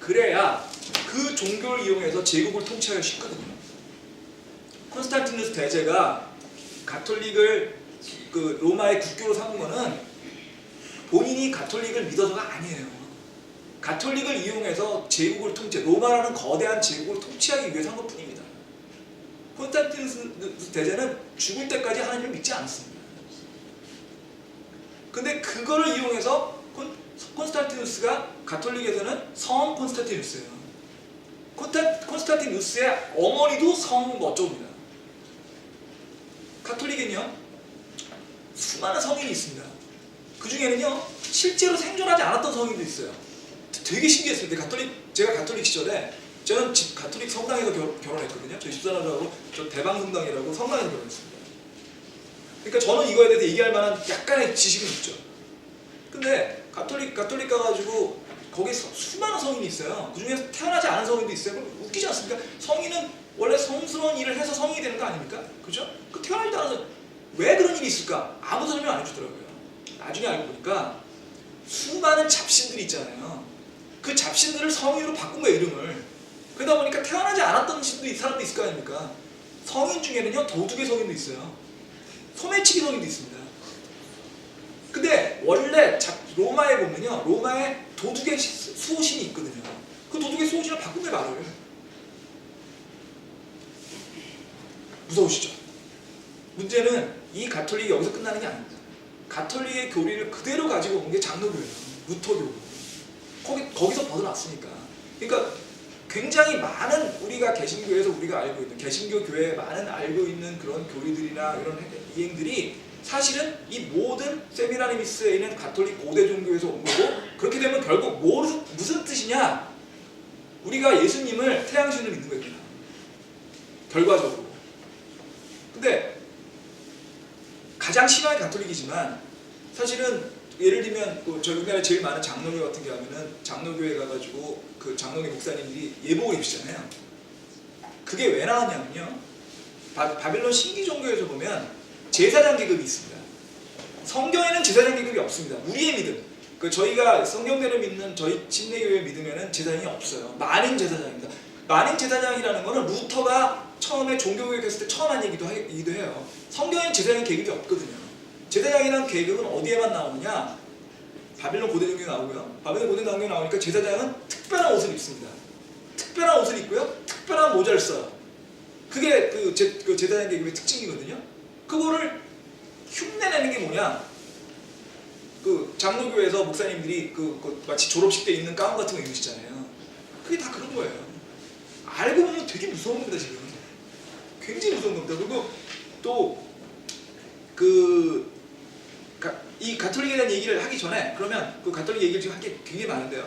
그래야 그 종교를 이용해서 제국을 통치하기가 쉽거든요. 콘스탄티누스 대제가 가톨릭을 그 로마의 국교로 삼은 거는 본인이 가톨릭을 믿어서가 아니에요. 가톨릭을 이용해서 제국을 로마라는 거대한 제국을 통치하기 위해서 한 것뿐입니다. 콘스탄티누스 대제는 죽을 때까지 하나님을 믿지 않았습니다. 근데 그거를 이용해서 콘스탄티누스가 가톨릭에서는 성 콘스탄티누스예요. 콘스탄티누스의 어머니도 성 어쩌고입니다. 가톨릭은요 수많은 성인이 있습니다. 그 중에는요 실제로 생존하지 않았던 성인도 있어요. 되게 신기했습니다. 제가 가톨릭 시절에 저는 가톨릭 성당에서 결혼했거든요. 저희 집사람하고 저 대방성당이라고 성당에서 결혼했습니다. 그러니까 저는 이거에 대해서 얘기할 만한 약간의 지식은 있죠. 근데 가톨릭 가가지고 거기에 수많은 성인이 있어요. 그 중에서 태어나지 않은 성인도 있어요. 그럼 웃기지 않습니까? 성인은 원래 성스러운 일을 해서 성인이 되는 거 아닙니까? 그죠? 그 태어나지도 않아서 왜 그런 일이 있을까? 아무 설명 안 해주더라고요. 나중에 알고 보니까 수많은 잡신들이 있잖아요. 그 잡신들을 성인으로 바꾼 거예요, 이름을. 그러다 보니까 태어나지 않았던 사람도 있을 거 아닙니까? 성인 중에는요, 도둑의 성인도 있어요. 소매치기 성인도 있습니다. 근데 원래 로마에 보면요, 로마에 도둑의 수호신이 있거든요. 그 도둑의 수호신을 바꾼 거예요, 말을. 무서우시죠? 문제는 이 가톨릭이 여기서 끝나는 게 아닙니다. 가톨릭의 교리를 그대로 가지고 온 게 장로교예요. 루터교. 거기서 벗어났으니까. 그러니까 굉장히 많은 우리가 개신교에서 우리가 알고 있는 개신교 교회에 많은 알고 있는 그런 교리들이나 이런 이행들이 사실은 이 모든 세미라미스에 있는 가톨릭 고대 종교에서 온 거고, 그렇게 되면 결국 무슨 뜻이냐? 우리가 예수님을 태양신으로 믿는 거예요. 결과적으로. 근데 가장 심한 가톨릭이지만 사실은 예를 들면 저희 우리나라에 제일 많은 장로교 같은 경우는 장로교에 가가지고 그 장로교 목사님들이 예복을 입으시잖아요. 그게 왜 나왔냐면요, 바빌론 신기 종교에서 보면 제사장 계급이 있습니다. 성경에는 제사장 계급이 없습니다. 우리의 믿음, 저희가 성경대로 믿는 저희 침례교회 믿으면은 제사장이 없어요. 만인 제사장입니다. 만인 제사장이라는 거는 루터가 처음에 종교개혁했을 때 처음 한 얘기도 해요. 성경에는 제사장 계급이 없거든요. 제사장이라는 계급은 어디에만 나오느냐? 바빌론 고대 종교에 나오고요. 바빌론 고대 종교에 나오니까 제사장은 특별한 옷을 입습니다. 특별한 옷을 입고요, 특별한 모자를 써요. 그게 그 제사장 계급의 특징이거든요. 그거를 흉내내는 게 뭐냐? 그 장로교에서 목사님들이 마치 졸업식 때 입는 가운 같은 거 입으시잖아요. 그게 다 그런 거예요. 알고 보면 되게 무서운 겁니다, 지금. 굉장히 무서운 겁니다. 그리고 또 이 가톨릭에 대한 얘기를 하기 전에, 그러면 그 가톨릭 얘기를 지금 할 게 굉장히 많은데요.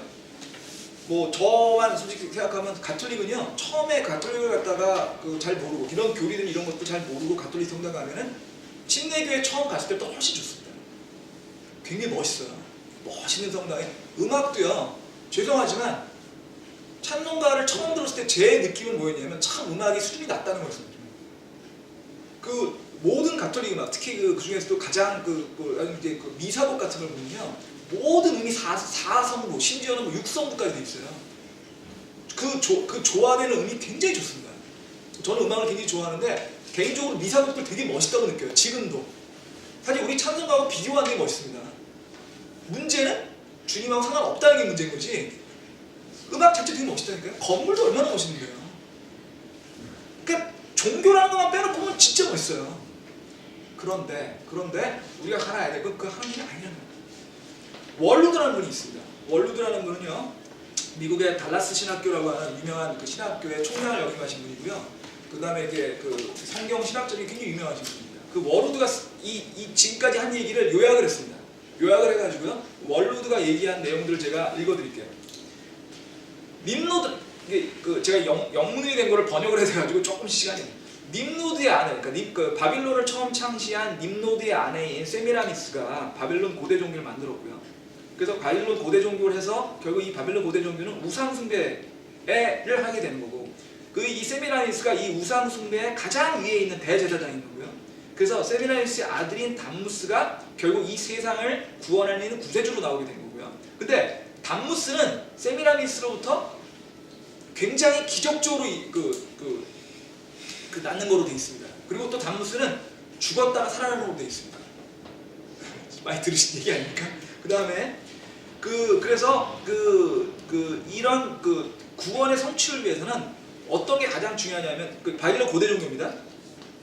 뭐 저만 솔직히 생각하면 가톨릭은요, 처음에 가톨릭을 갖다가 잘 모르고 이런 교리들 이런 것도 잘 모르고 가톨릭 성당 가면은 침례교회 처음 갔을 때부터 훨씬 좋습니다. 굉장히 멋있어요. 멋있는 성당에 음악도요, 죄송하지만 찬송가를 처음 들었을 때 제 느낌은 뭐였냐면 참 음악이 수준이 낮다는 거였습니다. 그 모든 가톨릭 음악, 특히 그 중에서도 가장 미사곡 같은 걸 보면요, 모든 음이 4성부, 심지어는 6성부까지 돼 있어요. 그 조화되는 음이 굉장히 좋습니다. 저는 음악을 굉장히 좋아하는데 개인적으로 미사곡들 되게 멋있다고 느껴요. 지금도 사실 우리 찬송가하고 비교하는 게 멋있습니다. 문제는 주님하고 상관없다는 게 문제인 거지. 음악 자체 되게 멋있다니까요. 건물도 얼마나 멋있는데요. 그러니까 종교라는 것만 빼놓고 보면 진짜 멋있어요. 그런데 우리가 알아야 될 건 그 하나님이 아니라는 거예요. 월루드라는 분이 있습니다. 월루드라는 분은요, 미국의 달라스 신학교라고 하는 유명한 그 신학교의 총장을 역임하신 분이고요. 그 다음에 이게 그 성경 신학적인 굉장히 유명하신 분입니다. 그 월루드가 이 지금까지 한 얘기를 요약을 했습니다. 요약을 해가지고요, 월루드가 얘기한 내용들을 제가 읽어드릴게요. 님로드, 이게 그 제가 영문이 된 거를 번역을 해가지고 조금 시간이. 님로드의 아내, 그러니까 그 바빌론을 처음 창시한 님로드의 아내인 세미라미스가 바빌론 고대 종교를 만들었고요. 그래서 바빌론 고대 종교를 해서 결국 이 바빌론 고대 종교는 우상 숭배를 하게 되는 거고, 그 이 세미라미스가 이 우상 숭배의 가장 위에 있는 대제사장인 거고요. 그래서 세미라미스의 아들인 담무스가 결국 이 세상을 구원하는 구세주로 나오게 된 거고요. 근데 담무스는 세미라미스로부터 굉장히 기적적으로 낳는 거로 되어 있습니다. 그리고 또 담무스는 죽었다가 살아나는 걸로 되어 있습니다. 많이 들으신 얘기 아닙니까? 그 다음에 그래서 이런 구원의 성취를 위해서는 어떤 게 가장 중요하냐면 바빌론 고대 종교입니다.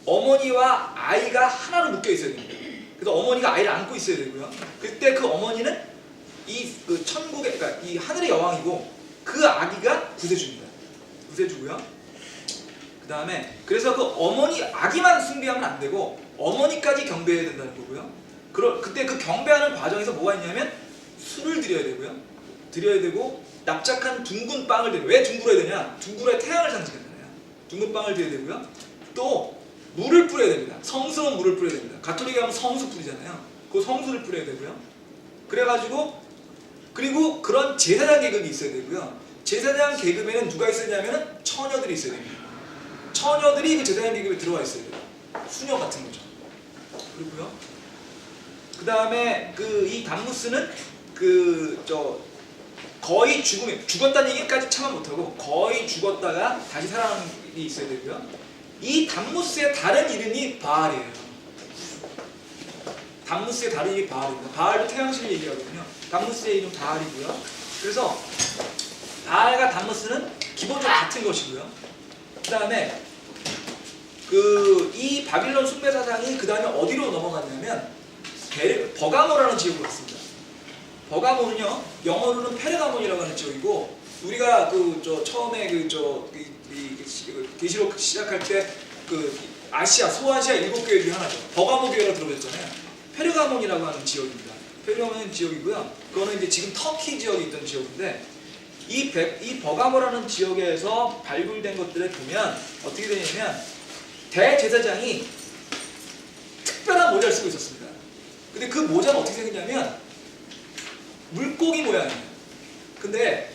어머니와 아이가 하나로 묶여 있어야 됩니다. 그래서 어머니가 아이를 안고 있어야 되고요. 그때 그 어머니는 천국의, 그러니까 이 하늘의 여왕이고, 그 아기가 구세주입니다. 구세주고요. 그 다음에 그래서 그 어머니 아기만 숭배하면 안 되고 어머니까지 경배해야 된다는 거고요. 그때 그 경배하는 과정에서 뭐가 있냐면 술을 드려야 되고요. 드려야 되고 납작한 둥근 빵을 드려요. 왜 둥그러야 되냐? 둥그러야 태양을 상징하잖아요. 둥근 빵을 드려야 되고요. 또 물을 뿌려야 됩니다. 성스러운 물을 뿌려야 됩니다. 가톨릭에 가면 성수 뿌리잖아요. 그 성수를 뿌려야 되고요. 그래가지고 그리고 그런 제사장 계급이 있어야 되고요. 제사장 계급에는 누가 있었냐면은 처녀들이 있어야 됩니다. 처녀들이 그 제사장 계급에 들어와 있어야 돼요. 수녀 같은 거죠. 그리고요. 그 다음에 이 담무스는 거의 죽었다는 얘기까지 참아 못하고 거의 죽었다가 다시 살아나는 일이 있어야 되고요. 이 담무스의 다른 이름이 바알이에요. 담무스의 다른 이름이 바알입니다. 바알도 태양신을 얘기하거든요. 담무스의 이름 바알이고요. 그래서 바알과 담무스는 기본적으로 같은 것이고요. 그 다음에 이 바빌론 숭배 사상이 그 다음에 어디로 넘어갔냐면 버가모라는 지역으로 갔습니다. 버가모는요, 영어로는 페르가몬이라고 하는 지역이고, 우리가 처음에 계시록 시작할 때 아시아, 소아시아 7교회 중에 하나죠. 버가모 교회라고 들어보셨잖아요. 페르가몬이라고 하는 지역입니다. 페르가몬은 지역이고요. 그거는 이제 지금 터키 지역에 있던 지역인데, 이 버가모라는 지역에서 발굴된 것들을 보면 어떻게 되냐면 대제사장이 특별한 모자를 쓰고 있었습니다. 근데 그 모자는 어떻게 생겼냐면 물고기 모양이에요. 근데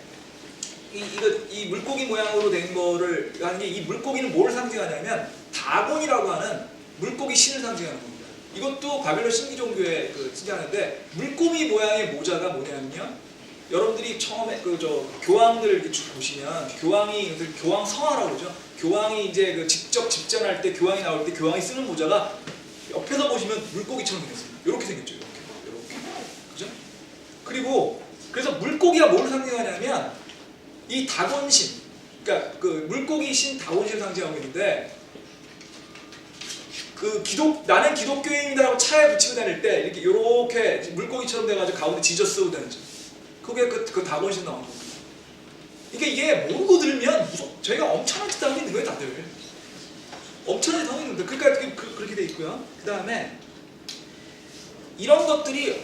이 물고기 모양으로 된 거를 하는 게, 이 물고기는 뭘 상징하냐면 다곤이라고 하는 물고기 신을 상징하는 겁니다. 이것도 바벨론 신기 종교에 상징하는데, 물고기 모양의 모자가 뭐냐면요, 여러분들이 처음에 교황들 이렇게 쭉 보시면 교황 성화라고 그러죠. 교황이 이제 직접 집전할 때, 교황이 나올 때 교황이 쓰는 모자가 옆에서 보시면 물고기처럼 생겼어요. 이렇게 생겼죠. 이렇게. 그죠? 그리고 그래서 물고기가 뭘 상징하냐면 이 다곤신, 그러니까 물고기 신 다곤신을 상징하고 있는데, 나는 기독교인이다라고 차에 붙이고 다닐 때 이렇게 물고기처럼 돼가지고 가운데 지저스 다니죠. 그게 그 다곤신 나온 겁니다. 이게 모르고 들으면 저희가 엄청난 짓 하고 있는 거예요, 다들. 엄청난 짓 하고 있는데, 그러니까 그렇게 돼 있고요. 그 다음에 이런 것들이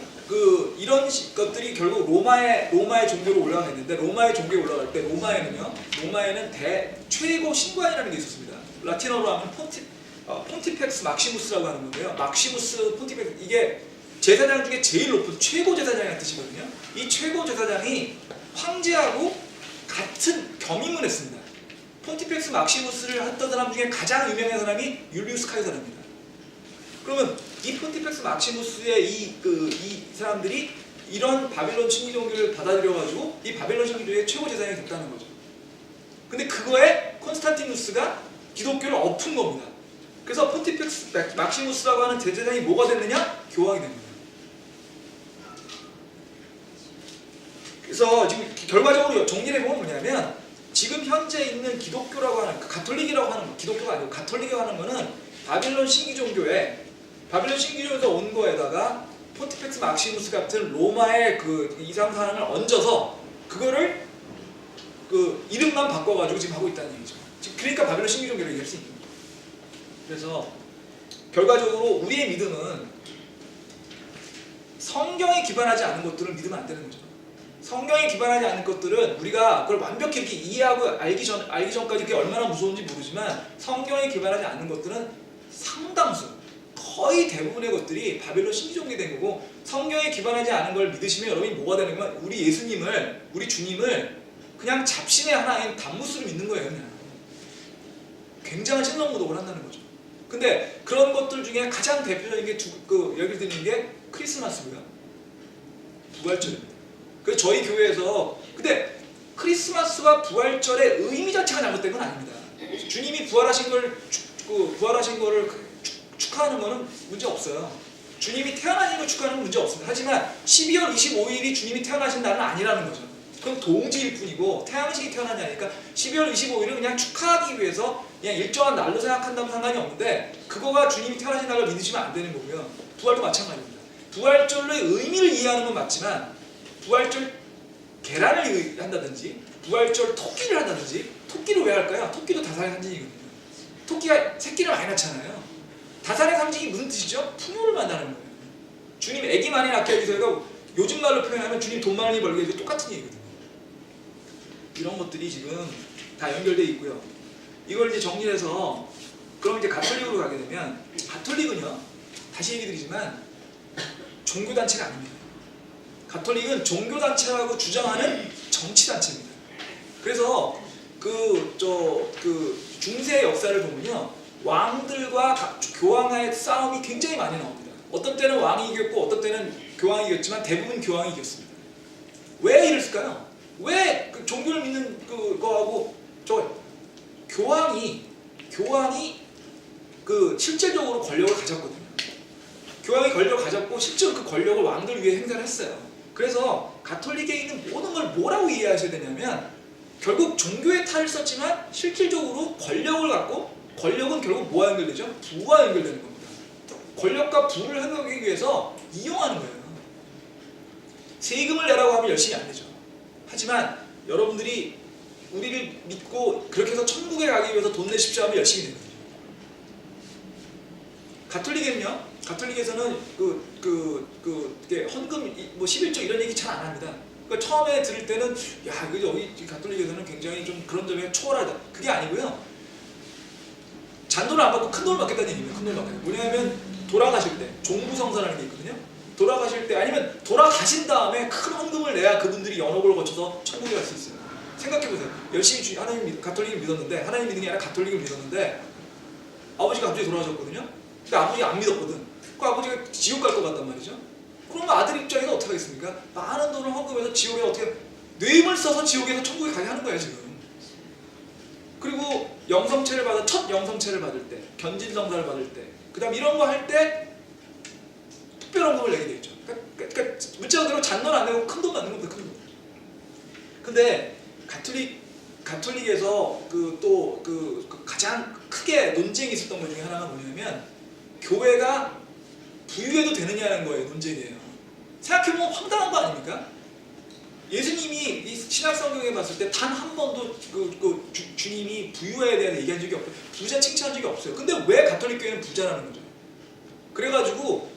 결국 로마의 종교로 올라가 있는데, 로마의 종교에 올라갈 때 로마에는 최고 신관이라는 게 있었습니다. 라틴어로 하면 폰티펙스 막시무스라고 하는 건데요. 막시무스 폰티펙스, 이게 제사장 중에 제일 높은 최고 제사장이라는 뜻이거든요. 이 최고 제사장이 황제하고 같은 겸임을 했습니다. 폰티펙스 막시무스를 했던 사람 중에 가장 유명한 사람이 율리우스 카이사르입니다. 그러면 이 폰티펙스 막시무스의 이 사람들이 이런 바빌론 신기 종교를 받아들여가지고 이 바빌론 신기 종교의 최고 제사장이 됐다는 거죠. 근데 그거에 콘스탄티누스가 기독교를 엎은 겁니다. 그래서 폰티펙스 막시무스라고 하는 제사장이 뭐가 됐느냐? 교황이 된 거예요. 그래서 지금 결과적으로 정리를 해보면 뭐냐면 지금 현재 있는 기독교라고 하는 가톨릭이라고 하는 기독교가 아니고 가톨릭이라고 하는 거는 바빌론 신기종교에서 온 거에다가 폰티펙스 막시무스 같은 로마의 그 이상사항을 얹어서 그거를 그 이름만 바꿔가지고 지금 하고 있다는 얘기죠. 그러니까 바빌론 신기종교를 얘기할 수 있는 거예요. 그래서 결과적으로 우리의 믿음은 성경에 기반하지 않은 것들을 믿으면 안 되는 거죠. 성경에 기반하지 않은 것들은 우리가 그걸 완벽히 이렇게 이해하고 알기 전까지 그게 얼마나 무서운지 모르지만 성경에 기반하지 않는 것들은 상당수 거의 대부분의 것들이 바벨론 신기종이 된 거고 성경에 기반하지 않은 걸 믿으시면 여러분이 뭐가 되는 건 우리 예수님을 우리 주님을 그냥 잡신의 하나인 단무스를 믿는 거예요. 그냥. 굉장한 신론모독을 한다는 거죠. 근데 그런 것들 중에 가장 대표적인 게 여기 드리는 게 크리스마스고요. 부활절입니다. 그래서 저희 교회에서 근데 크리스마스와 부활절의 의미 자체가 잘못된 건 아닙니다. 주님이 부활하신 거를 축하하는 거는 문제 없어요. 주님이 태어나신 걸 축하하는 건 문제 없습니다. 하지만 12월 25일이 주님이 태어나신 날은 아니라는 거죠. 그건 동지일 뿐이고 태양식이 태어나냐니까 12월 25일은 그냥 축하하기 위해서 그냥 일정한 날로 생각한다면 상관이 없는데 그거가 주님이 태어나신 날을 믿으시면 안 되는 거고요. 부활도 마찬가지입니다. 부활절의 의미를 이해하는 건 맞지만 부활절 계란을 한다든지 부활절 토끼를 한다든지 토끼를 왜 할까요? 토끼도 다산의 상징이거든요. 토끼가 새끼를 많이 낳잖아요. 다산의 상징이 무슨 뜻이죠? 풍요를 만나는 거예요. 주님 애기 많이 낳게 해주세요가 요즘 말로 표현하면 주님 돈 많이 벌게 해주세요 똑같은 얘기거든요. 이런 것들이 지금 다 연결되어 있고요. 이걸 이제 정리해서 그럼 이제 가톨릭으로 가게 되면 가톨릭은요 다시 얘기 드리지만 종교단체가 아닙니다. 가톨릭은 종교단체라고 주장하는 정치단체입니다. 그래서 그 중세 역사를 보면요 왕들과 교황의 싸움이 굉장히 많이 나옵니다. 어떤 때는 왕이 이겼고 어떤 때는 교황이 이겼지만 대부분 교황이 이겼습니다. 왜 이랬을까요? 왜 그 종교를 믿는 그거하고 교황이 그 실질적으로 권력을 가졌거든요. 교황이 권력을 가졌고 실제로 그 권력을 왕들 위해 행사를 했어요. 그래서 가톨릭에 있는 모든 걸 뭐라고 이해하셔야 되냐면 결국 종교의 탈을 썼지만 실질적으로 권력을 갖고 권력은 결국 뭐와 연결되죠? 부와 연결되는 겁니다. 권력과 부를 행하기 위해서 이용하는 거예요. 세금을 내라고 하면 열심히 안 내죠. 하지만 여러분들이 우리를 믿고 그렇게 해서 천국에 가기 위해서 돈 내십시오 하면 열심히 내거든요. 가톨릭에서는 이게 헌금, 뭐 11조 이런 얘기 잘 안 합니다. 그러니까 처음에 들을 때는 야, 여기 가톨릭에서는 굉장히 좀 그런 점에 초월하다. 그게 아니고요. 잔돈을 안 받고 큰 돈을 받겠다는 얘기입니다. 큰 돈을 받겠다. 뭐냐면 돌아가실 때 종부성사라는 게 있거든요. 돌아가실 때 아니면 돌아가신 다음에 큰 헌금을 내야 그분들이 연옥을 거쳐서 천국에 갈 수 있어요. 생각해보세요. 열심히 하나님 가톨릭을 믿었는데 하나님 믿는 게 아니라 가톨릭을 믿었는데 아버지가 갑자기 돌아가셨거든요. 근데 아버지가 안 믿었거든. 그 아버지가 지옥 갈 것 같단 말이죠. 그러면 아들 입장에서 어떻게 하겠습니까? 많은 돈을 헌금해서 지옥에 어떻게 뇌임을 써서 지옥에서 천국에 가게 하는 거예요 지금. 그리고 첫 영성체를 받을 때, 견진성사를 받을 때, 그 다음 이런 거 할 때 특별한 헌금을 내게 되죠. 그러니까 문자 그대로 잔돈 안 내고 큰 돈 받는 겁니다. 큰 돈. 근데 가톨릭에서 가장 크게 논쟁이 있었던 것 중에 하나가 뭐냐면 교회가 부유해도 되느냐는 거예요. 논쟁이에요. 생각해보면 황당한 거 아닙니까? 예수님이 이 신약성경에 봤을 때 단 한 번도 주님이 부유에 대한 얘기한 적이 없어요. 부자 칭찬한 적이 없어요. 근데 왜 가톨릭 교회는 부자라는 거죠? 그래가지고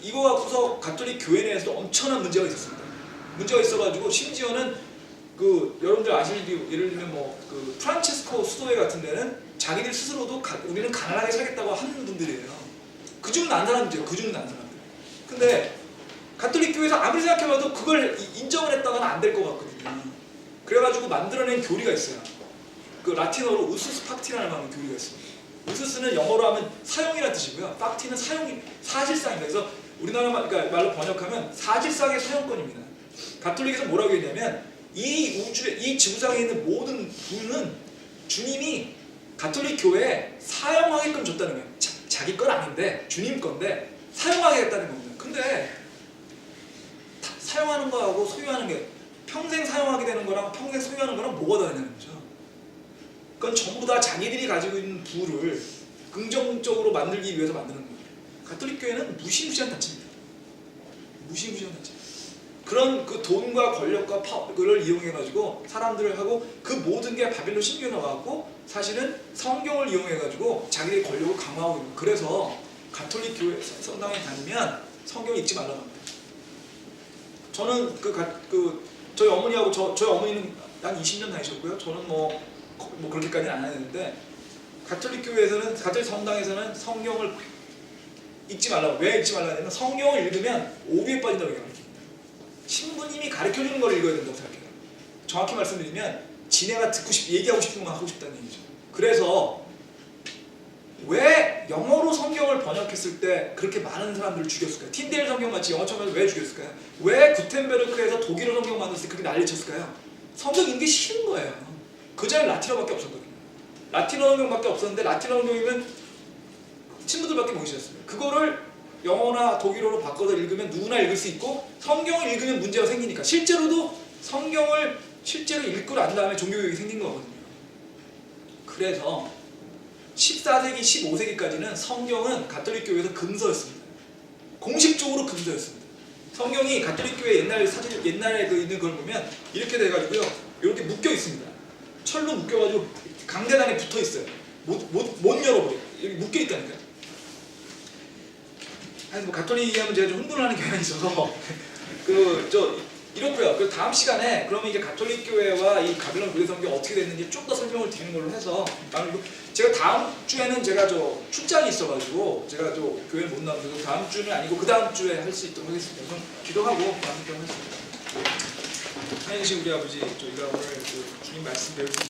이거 갖고서 가톨릭 교회 내에서도 엄청난 문제가 있었습니다. 문제가 있어가지고 심지어는 여러분들 아시는 예를 들면 프란체스코 수도회 같은 데는 자기들 스스로도 우리는 가난하게 살겠다고 하는 분들이에요. 그중 난 사람들이에요. 그중 난 사람들. 근데 가톨릭 교회에서 아무리 생각해봐도 그걸 인정을 했다가는 안 될 것 같거든요. 그래가지고 만들어낸 교리가 있어요. 라틴어로 우스스 팍티라는 교리가 있습니다. 우스스는 영어로 하면 사용이라는 뜻이고요. 팍티는 사실상입니다. 그래서 우리나라 말로 번역하면 사실상의 사용권입니다. 가톨릭에서 뭐라고 했냐면 이 지구상에 있는 모든 부는 주님이 가톨릭 교회에 사용하게끔 줬다는 거예요. 자기 건 아닌데 주님 건데 사용하게 했다는 겁니다. 근데 사용하는 거하고 소유하는 게 평생 사용하게 되는 거랑 평생 소유하는 거랑 뭐가 다르냐는 거죠. 그건 전부 다 자기들이 가지고 있는 부를 긍정적으로 만들기 위해서 만드는 거예요. 가톨릭 교회는 무시무시한 단체입니다. 무시무시한 단체. 그런 그 돈과 권력과 파워를 이용해가지고 사람들을 하고 그 모든 게 바빌론 신교에 나와갖고 사실은 성경을 이용해가지고 자기의 권력을 강화하고 있는 거예요. 그래서 가톨릭 교회 성당에 다니면 성경을 읽지 말라고 합니다. 저는 저희 어머니하고 저희 어머니는 한 20년 다니셨고요. 저는 뭐 그렇게까지는 안 했는데 가톨릭 교회에서는 가톨릭 성당에서는 성경을 읽지 말라고. 왜 읽지 말라고 하냐면 성경을 읽으면 오류에 빠진다고 얘기합니다. 신부님이 가르쳐주는 걸 읽어야 된다고 생각해요. 정확히 말씀드리면 지네가 얘기하고 싶은 것만 하고 싶다는 얘기죠. 그래서 왜 영어로 성경을 번역했을 때 그렇게 많은 사람들을 죽였을까요? 틴데일 성경같이 영어 처음에 왜 죽였을까요? 왜 구텐베르크에서 독일어 성경 만들었을 때 그렇게 난리쳤을까요? 성경 읽기 싫은 거예요. 그 전에 라틴어밖에 없었거든요. 라틴어 성경밖에 없었는데 라틴어 성경이면 친구들밖에 못 읽었어요. 그거를 영어나 독일어로 바꿔서 읽으면 누구나 읽을 수 있고 성경을 읽으면 문제가 생기니까 실제로도 성경을 실제로 읽고 난 다음에 종교교육이 생긴 거거든요. 그래서 14세기, 15세기까지는 성경은 가톨릭 교회에서 금서였습니다. 공식적으로 금서였습니다. 성경이 가톨릭 교회 옛날에 있는 걸 보면 이렇게 돼가지고요, 이렇게 묶여 있습니다. 철로 묶여가지고 강대단에 붙어 있어요. 못 열어버려. 여기 묶여 있다니까요. 아니 뭐 가톨릭 얘기하면 제가 좀 흥분하는 경향이 있어서 이렇고요. 그 다음 시간에 그러면 이제 가톨릭 교회와 이 바빌론 고대 성경 어떻게 됐는지 좀 더 설명을 드리는 걸로 해서 제가 다음 주에는 제가 출장이 있어가지고 제가 교회 못 나가서 다음 주는 아니고 그 다음 주에 할 수 있도록 하겠습니다. 그럼 기도하고 마무리하겠습니다. 하나님 우리 아버지 저희가 오늘 주님 말씀 배울 수